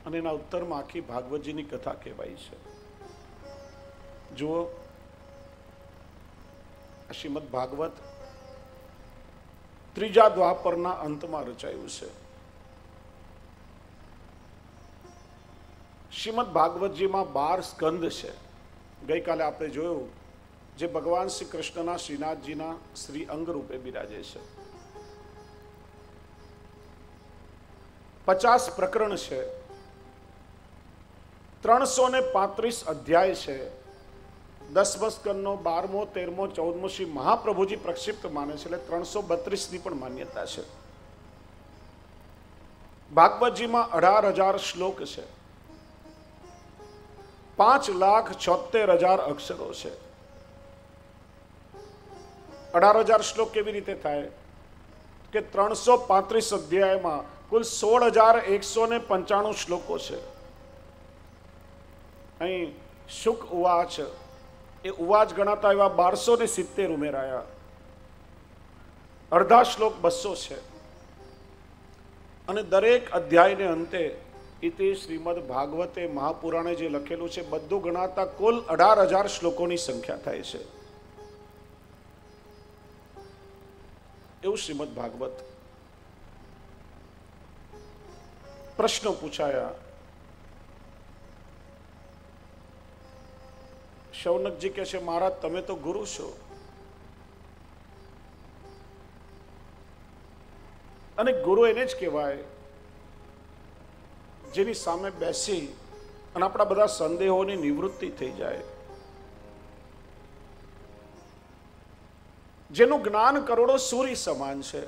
અને એના ઉત્તરમાં આખી ભાગવતજીની કથા કહેવાય છે. જુઓ, શ્રીમદ ભાગવત 3જા દ્વાપરના અંતમાં રચાયું છે. શ્રીમદ ભાગવતજીમાં 12 સ્કંદ છે. ગઈકાલે આપણે જોયું, જે ભગવાન શ્રી કૃષ્ણના, શ્રીનાથજીના શ્રી અંગ રૂપે બિરાજે છે. 50 પ્રકરણ છે, 335 અધ્યાય છે. 10મો સ્કંદનો 12મો, 13મો, 14મો શ્રી મહાપ્રભુજી પ્રક્ષિપ્ત માને છે, એટલે 332ની પણ માન્યતા છે. ભાગવતજીમાં 18,000 શ્લોક છે, 5,76,000 અક્ષરો છે. 18,000 શ્લોક કેવી રીતે થાય? કે 335 અધ્યાયમાં કુલ 16,195 શ્લોકો છે. અહીં શુક ઉવાચ, એ ઉવાચ ગણાતા એવા 1270 ઉમેરાયા. અડધા શ્લોક 200 છે. અને દરેક અધ્યાયને અંતે ઇતિ શ્રીમદ ભાગવતે મહાપુરાણે જે લખેલું છે બધું ગણાતા કુલ 18,000 શ્લોકોની સંખ્યા થાય છે. એવું શ્રીમદ ભાગવત. પ્રશ્નો પૂછાયા. શૌનકજી કહે છે, મહારાજ તમે તો ગુરુ છો, અને ગુરુ એને જ કહેવાય જેની સામે બેસી અને આપણા બધા સંદેહોની નિવૃત્તિ થઈ જાય, જેનું જ્ઞાન કરોડો સૂર્ય સમાન છે.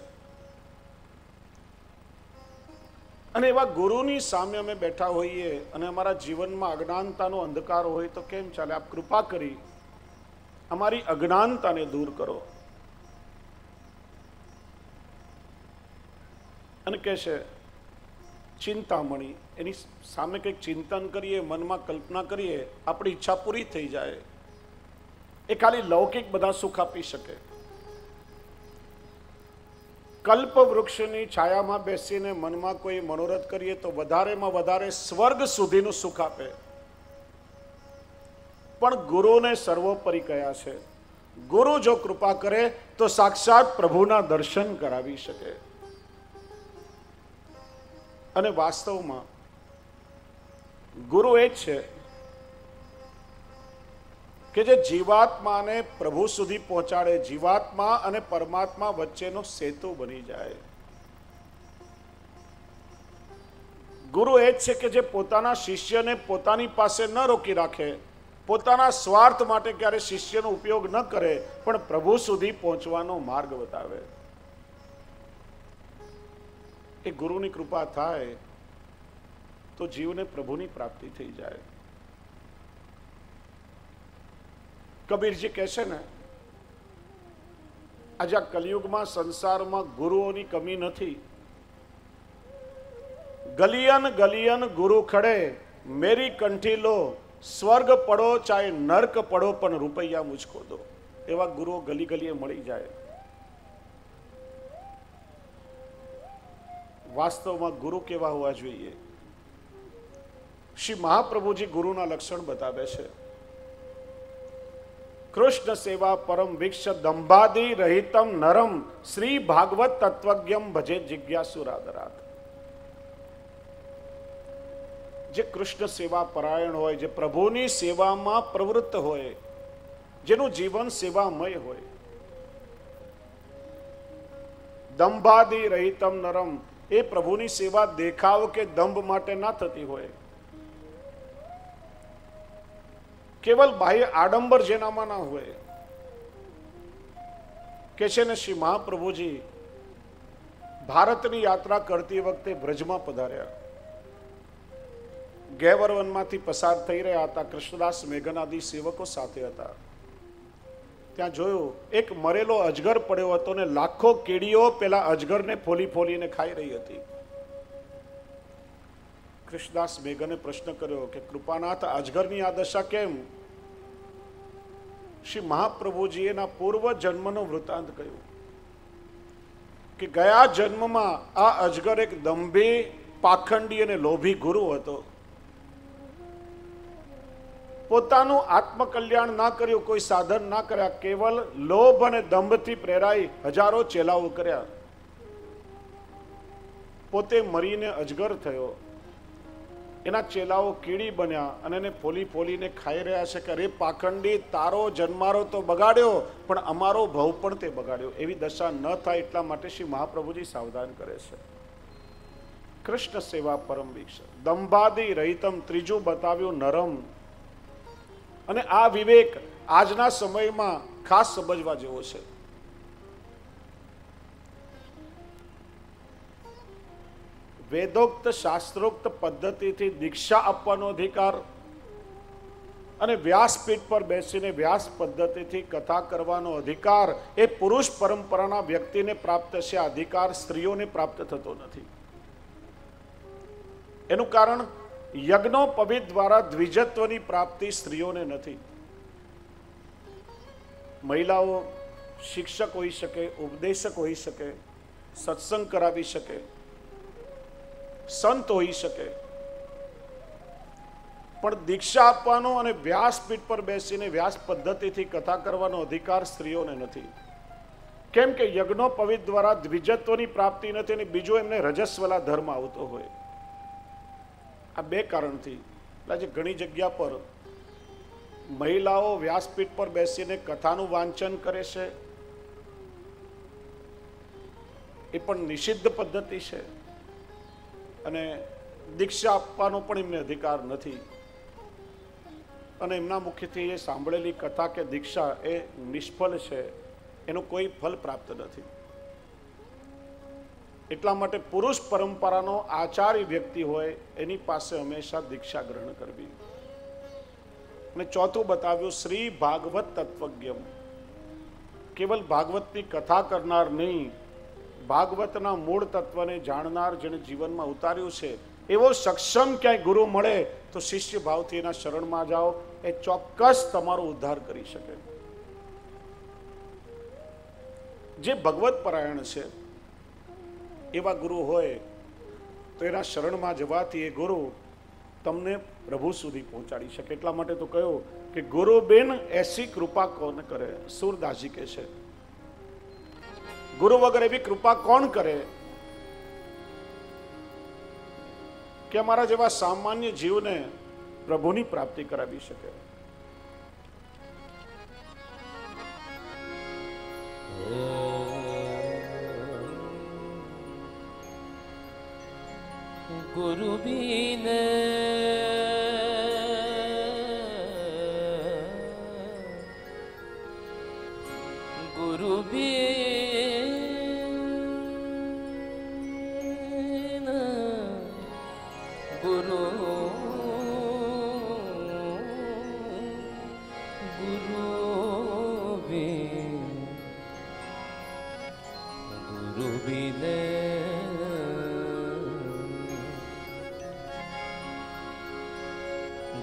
અને એવા ગુરુની સામે અમે બેઠા હોઈએ અને અમારા જીવનમાં અજ્ઞાનતાનો અંધકાર હોય તો કેમ ચાલે? આપ કૃપા કરી અમારી અજ્ઞાનતાને દૂર કરો. અને કહે છે ચિંતામણી, એની સામે કંઈક ચિંતન કરીએ, મનમાં કલ્પના કરીએ, આપણી ઈચ્છા પૂરી થઈ જાય. એ ખાલી લૌકિક બધા સુખ આપી શકે. કલ્પ વૃક્ષની છાયામાં બેસીને મનમાં કોઈ મનોરથ કરીએ તો વધારેમાં વધારે સ્વર્ગ સુધીનું સુખ આપે. પણ ગુરુને સર્વોપરી કયા છે. ગુરુ જો કૃપા કરે તો સાક્ષાત પ્રભુના દર્શન કરાવી શકે. અને વાસ્તવમાં ગુરુ એ જ છે કે જે જીવાત્માને પ્રભુ સુધી પહોંચાડે, જીવાત્મા અને પરમાત્મા વચ્ચેનો સેતુ બની જાય. ગુરુ એ જ છે કે જે પોતાના શિષ્યને પોતાની પાસે ન રોકી રાખે, પોતાના સ્વાર્થ માટે ક્યારે શિષ્યનો ઉપયોગ ન કરે, પણ પ્રભુ સુધી પહોંચવાનો માર્ગ બતાવે. એ ગુરુની કૃપા થાય તો જીવને પ્રભુની પ્રાપ્તિ થઈ જાય. કબીરજી કહે છે ને, આજે આ કલિયુગમાં સંસારમાં ગુરુઓની કમી નથી. ગલિયન ગલિયન ગુરુ ખડે, મેરી કંઠી લો, સ્વર્ગ પડો ચાહે નર્ક પડો, પણ રૂપૈયા મુझको દો. એવા ગુરુઓ ગલી ગલીએ મળી જાય. વાસ્તવમાં ગુરુ કેવા હોવા જોઈએ? શ્રી મહાપ્રભુજી ગુરુના લક્ષણ બતાવે છે. કૃષ્ણ સેવા પરમ વિક્ષ દંભાદી રહિતમ નરમ, શ્રી ભાગવત તત્વજ્ઞમ ભજે જિજ્ઞાસુરાદરાત. જે કૃષ્ણ સેવા પરાયણ હોય, જે પ્રભુની સેવામાં પ્રવૃત્ત હોય, જેનું જીવન સેવામય હોય. દંભાદી રહિતમ નરમ, એ પ્રભુની સેવા દેખાવ કે દંભ માટે ના થતી હોય. કેવલ બાહ્ય આડંબર જેનામાં ના હોય. કે છે ને શ્રી મહાપ્રભુજી ભારતની યાત્રા કરતી વખતે બ્રજમાં પધાર્યા. ગેવર વનમાંથી પસાર થઈ રહ્યા હતા. કૃષ્ણદાસ મેઘનાદી સેવકો સાથે હતા. ત્યાં જોયું એક મરેલો અજગર પડ્યો હતો ને લાખો કીડીઓ પેલા અજગરને ફોલી ફોલીને ખાઈ રહી હતી. કૃષ્ણદાસ મેઘને પ્રશ્ન કર્યો કે કૃપાનાથ, અજગરની આ દશા કેમ? શ્રી મહાપ્રભુજી એના પૂર્વ જન્મનો વૃત્તાંત કહ્યું કે ગયા જન્મમાં આ અજગર એક દંભી, પાખંડી અને લોભી ગુરુ હતો. પોતાનું આત્મકલ્યાણ ના કર્યું, કોઈ સાધન ના કર્યા, કેવલ લોભ અને દંભથી પ્રેરાઈ હજારો ચેલાઓ કર્યા. પોતે મરીને અજગર થયો. એના ચેલાઓ કીડી બન્યા અને એને ફોલી ફોલીને ખાઈ રહ્યા છે કે અરે પાખંડી, તારો જન્મારો તો બગાડ્યો, પણ અમારો ભવ પણ તે બગાડ્યો. એવી દશા ન થાય એટલા માટે શ્રી મહાપ્રભુજી સાવધાન કરે છે. કૃષ્ણ સેવા પરમ વિક્ષ દંભાદી રહિતમ, ત્રીજું બતાવ્યું નરમ. અને આ વિવેક આજના સમયમાં ખાસ સમજવા જેવો છે. વેદોક્ત શાસ્ત્રોક્ત પદ્ધતિથી દીક્ષા આપવાનો અધિકાર અને વ્યાસપીઠ પર બેસીને વ્યાસ પદ્ધતિથી કથા કરવાનો અધિકાર એ પુરુષ પરંપરાના વ્યક્તિને પ્રાપ્ત છે. આ અધિકાર સ્ત્રીઓને પ્રાપ્ત થતો નથી. એનું કારણ યજ્ઞોપવિત દ્વારા દ્વિજત્વની પ્રાપ્તિ સ્ત્રીઓને નથી. મહિલાઓ શિક્ષક હોઈ શકે, ઉપદેશક હોઈ શકે, સત્સંગ કરાવી શકે, સંત હોઈ શકે, પણ દીક્ષા આપવાનો અને વ્યાસપીઠ પર બેસીને વ્યાસ પદ્ધતિથી કથા કરવાનો અધિકાર સ્ત્રીઓને નથી. કેમ કે યજ્ઞોપવિત દ્વારા દ્વિજત્વની પ્રાપ્તિ નથી અને બીજો એમને રજસ્વલા ધર્મ આવતો હોય. આ બે કારણથી આજે ઘણી જગ્યા પર મહિલાઓ વ્યાસપીઠ પર બેસીને કથાનું વાંચન કરે છે. એ પણ નિષિદ્ધ પદ્ધતિ છે અને દીક્ષા આપવાનો પણ એમને અધિકાર નથી. અને એમના મુખેથી એ સાંભળેલી કથા કે દીક્ષા એ નિષ્ફળ છે, એનું કોઈ ફલ પ્રાપ્ત નથી. એટલા માટે પુરુષ પરંપરાનો આચાર્ય વ્યક્તિ હોય એની પાસે હંમેશા દીક્ષા ગ્રહણ કરવી. અને ચોથું બતાવ્યું શ્રી ભાગવત તત્વજ્ઞમ. કેવલ ભાગવતની કથા કરનાર નહીં, ભાગવતના મૂળ તત્વને જાણનાર, જેને જીવનમાં ઉતાર્યું છે એવો સક્ષમ ક્યાંય ગુરુ મળે તો શિષ્ય ભાવથી એના શરણમાં જાઓ, એ ચોક્કસ તમારો ઉદ્ધાર કરી શકે. જે ભગવત પરાયણ છે એવા ગુરુ હોય તો એના શરણમાં જવાથી એ ગુરુ તમને પ્રભુ સુધી પહોંચાડી શકે. એટલા માટે તો કહ્યું કે ગુરુ બેન એસી કૃપા કોણ કરે, સુરદાસજી કહે છે ગુરુ વગર એવી કૃપા કોણ કરે કે અમારા જેવા સામાન્ય જીવને પ્રભુની પ્રાપ્તિ કરાવી શકે. गुरु been Guru been Guru Guru been Guru been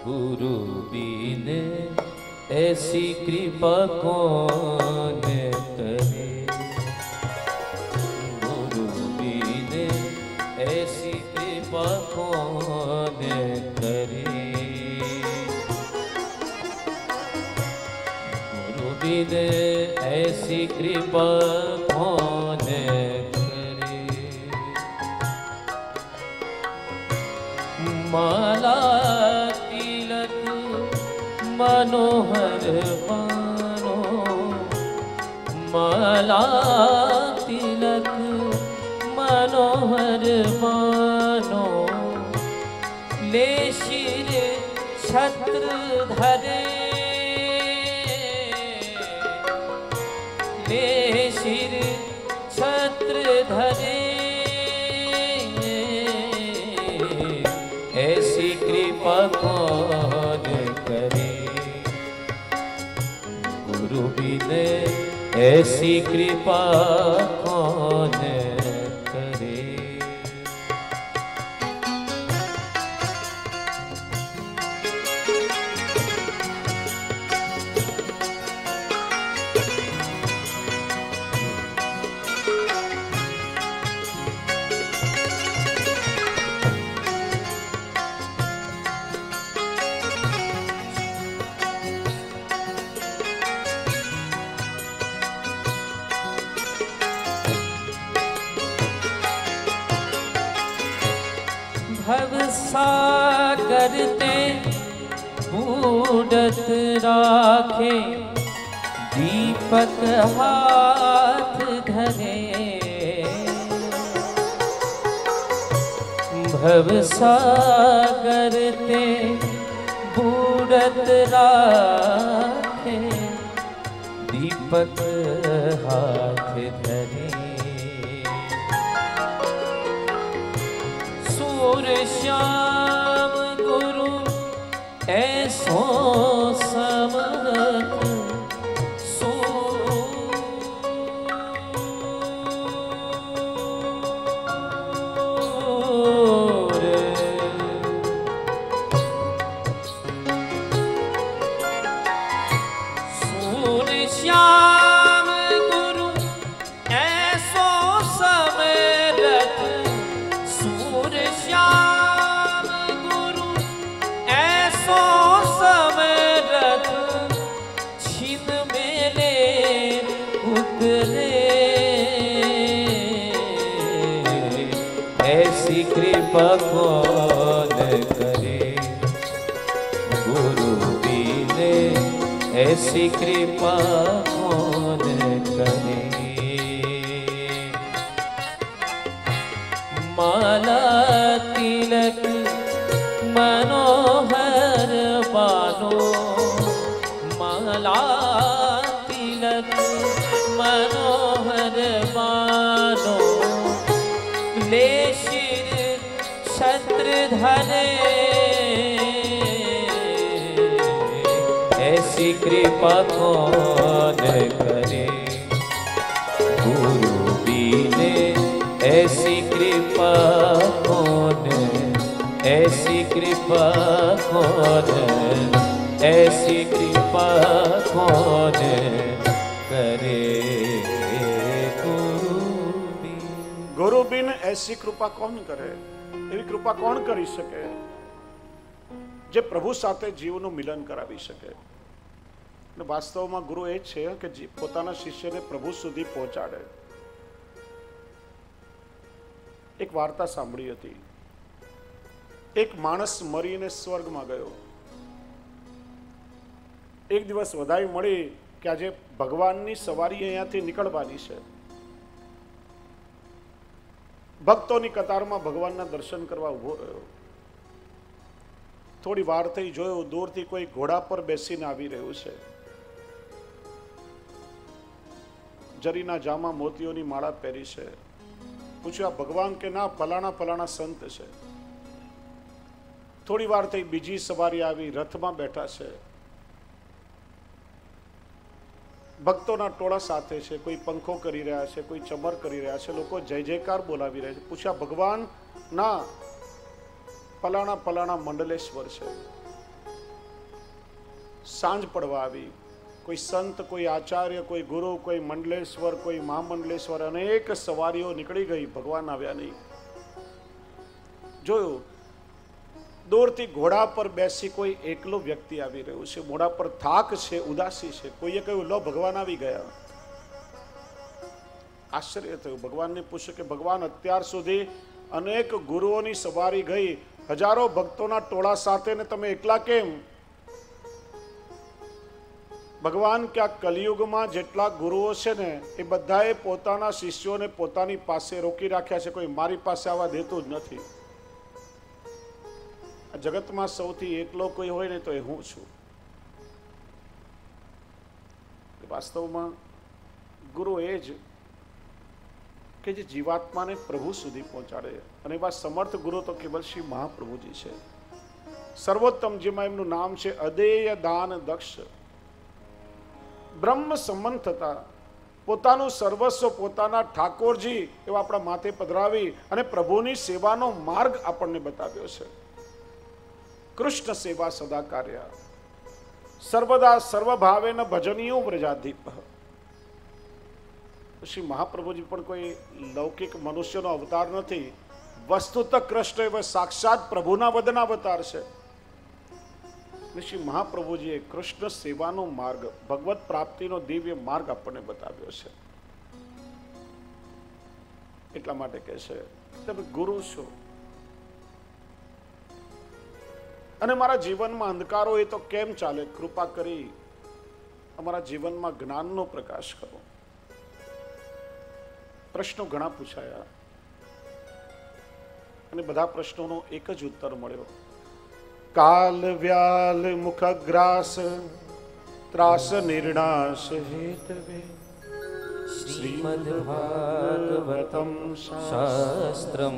Guru been ऐसी कृपा कौन करे, गुरु बीन ऐसी कृपा कौन करे, गुरु बीन ऐसी कृपा कौन करे. माला मनोहर बानो, माला तिलक मनोहर बानो, ले शिर छत्र धरे, ले शिर छत्र धरे, ऐसी कृपा कौन करे, गुरु बिन ऐसी कृपा कौन करे. भव सागर ते बूढ़त राखे, दीपक हाथ धरे, भव सागर ते बूढ़त राखे, दीपक हाथ धरे, श्याम गुरु ऐसो समर्थ, सूर सूर श्याम गुरु ऐसो समर्थ, सूर श्याम गुरु ऐसो समर्थ, छिन मेले उतरे, ऐसी कृपा कौन करे, गुरु बिने ऐसी कृपा कौन करे. माला तिलक मनोहर बानो, माला तिलक मनोहर बानो, धरे ऐसी कृपा कौन करे। गुरु बीने ऐसी कृपा कौन, ऐसी कृपा कौन, ऐसी कृपा कौन करे। गुरु बिन ऐसी कृपा कौन करे। એવી કૃપા કોણ કરી શકે જે પ્રભુ સાથે જીવનું મિલન કરાવી શકે। વાસ્તવમાં ગુરુ એ છે કે પોતાના શિષ્યને પ્રભુ સુધી પહોંચાડે। એક વાર્તા સાંભળી હતી, એક માણસ મરીને સ્વર્ગમાં ગયો। એક દિવસ વધાઈ મળી કે આજે ભગવાનની સવારી અહીંયાથી નીકળવાની છે। ભક્તોની કતારમાં ભગવાનના દર્શન કરવા ઉભો રહ્યો। થોડી વાર થઈ, જોયું દૂરથી કોઈ ઘોડા પર બેસીને આવી રહ્યું છે। જરીના જામા મોતીઓની માળા પહેરી છે। પૂછ્યું, આ ભગવાન કે ના, ફલાણા ફલાણા સંત છે। થોડી વાર થઈ, બીજી સવારી આવી, રથમાં બેઠા છે। ભક્તોના ટોળા સાથે છે, કોઈ પંખો કરી રહ્યા છે, કોઈ ચમર કરી રહ્યા છે, લોકો જય જયકાર બોલાવી રહ્યા છે। પૂછ્યા, ભગવાન? ના, ફલાણા ફલાણા મંડલેશ્વર છે। સાંજ પડવા આવી, કોઈ સંત, કોઈ આચાર્ય, કોઈ ગુરુ, કોઈ મંડલેશ્વર, કોઈ મહામંડલેશ્વર, અનેક સવારીઓ નીકળી ગઈ, ભગવાન આવ્યા નહીં। જોયું દૂરથી ઘોડા પર બેસી કોઈ એકલો વ્યક્તિ આવી રહ્યું છે, મોઢા પર થાક છે, ઉદાસી છે। કોઈએ કહ્યું, લો ભગવાન આવી ગયા। આશ્ચર્ય થયું। ભગવાનને પૂછ્યું કે ભગવાન, અત્યાર સુધી અનેક ગુરુઓની સવારી ગઈ, હજારો ભક્તોના ટોળા સાથે, ને તમે એકલા કેમ? ભગવાન કે આ કલિયુગમાં જેટલા ગુરુઓ છે ને, એ બધાએ પોતાના શિષ્યોને પોતાની પાસે રોકી રાખ્યા છે, કોઈ મારી પાસે આવવા દેતું જ નથી। જગતમાં સૌથી એકલો કોઈ હોય ને તો એ હું છું। વાસ્તવમાં ગુરુ એ જ કે જે જીવાત્માને પ્રભુ સુધી પહોંચાડે, અને એવા સમર્થ ગુરુ તો કેવલ શ્રી મહાપ્રભુજી છે। સર્વોત્તમ જેમાં એમનું નામ છે અદેય દાન દક્ષ। બ્રહ્મ સંબંધ થતા પોતાનું સર્વસ્વ પોતાના ઠાકોરજી એવા આપણા માથે પધરાવી અને પ્રભુની સેવાનો માર્ગ આપણને બતાવ્યો છે। કૃષ્ણ સેવા સદા કાર્ય, સર્વદા સર્વભાવેન ભજનીયો વ્રજાધિપ। શ્રી મહાપ્રભુજી પણ કોઈ લૌકિક મનુષ્યનો અવતાર નથી, વસ્તુતઃ કૃષ્ણ એવા સાક્ષાત પ્રભુના વદનાવતાર છે। શ્રી મહાપ્રભુજીએ કૃષ્ણ સેવાનો માર્ગ, ભગવત પ્રાપ્તિનો દિવ્ય માર્ગ આપણને બતાવ્યો છે। એટલા માટે કહે છે તમે ગુરુ છો, અને મારા જીવનમાં અંધકારો એ તો કેમ ચાલે? કૃપા કરી અમારા જીવનમાં જ્ઞાનનો પ્રકાશ કરો। પ્રશ્નો ઘણા પૂછાયા અને બધા પ્રશ્નોનો એક જ ઉત્તર મળ્યો, કાલ વ્યાલ મુખગ્રાસ ત્રાસ નિર્ણાશ હેતવે શ્રીમદ્ભાગવતમ શાસ્ત્રમ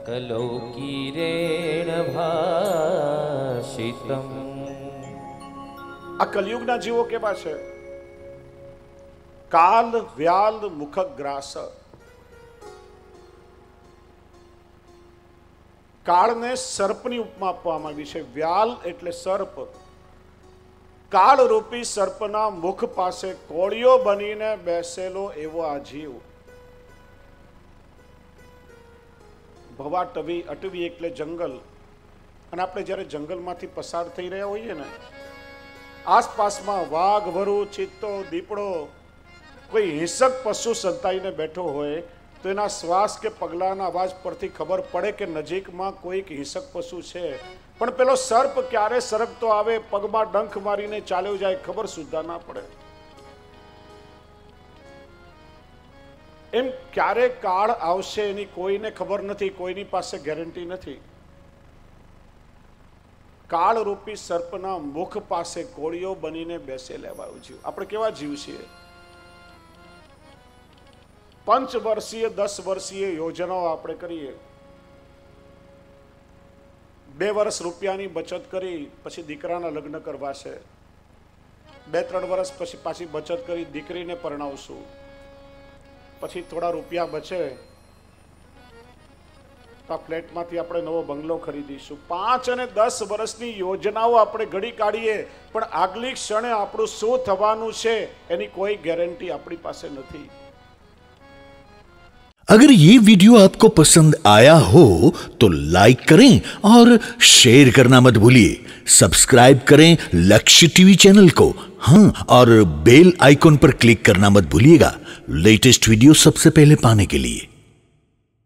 કલૌકીરેણ ભાષિતમ। આ કલયુગના જીવો કેવા છે? કાલ વ્યાલ મુખગ્રાસ। કાળને સર્પની ઉપમા આપવામાં આવી છે। વ્યાલ એટલે સર્પ। કાળ રૂપી સર્પના મુખ પાસે કોળિયો બનીને બેસેલો એવો આ જીવ। ભવાટવી, અટવી એટલે જંગલ, અને આપણે જ્યારે જંગલમાંથી પસાર થઈ રહ્યા હોઈએ ને, આસપાસમાં વાઘ, વરુ, ચિત્તો, દીપડો, કોઈ હિંસક પશુ સંતાઈને બેઠો હોય તો એના શ્વાસ કે પગલાના અવાજ પરથી ખબર પડે કે નજીકમાં કોઈક હિંસક પશુ છે। પણ પેલો સર્પ ક્યારે સરકતો આવે, પગમાં ડંખ મારીને ચાલ્યો જાય, ખબર સુદ્ધા ના પડે। એમ ક્યારે કાળ આવશે એની કોઈને ખબર નથી, કોઈની પાસે ગેરંટી નથી। કાળ રૂપી સર્પના મુખ પાસે કોળીઓ બનીને બેસે લેવાયું જીવ। આપણે કેવા જીવ છીએ? 5 વર્ષીય 10 વર્ષીય યોજનાઓ આપણે કરીએ, 2 વર્ષ રૂપિયાની બચત કરી પછી દીકરાના લગ્ન કરવા છે, 2-3 વર્ષ પછી પાછી બચત કરી દીકરીને પરણાવશું, પછી થોડા રૂપિયા બચે તો આ ફ્લેટમાંથી આપણે નવો બંગલો ખરીદીશું. 5 અને 10 વર્ષની યોજનાઓ આપણે ઘડી કાઢીએ, પણ આગલી ક્ષણે આપણું શું થવાનું છે એની કોઈ ગેરંટી આપણી પાસે નથી. अगर ये वीडियो आपको पसंद आया हो तो लाइक करें और शेयर करना मत भूलिए. सब्सक्राइब करें लक्ष्य टीवी चैनल को. हाँ, और बेल आइकॉन पर क्लिक करना मत भूलिएगा लेटेस्ट वीडियो सबसे पहले पाने के लिए.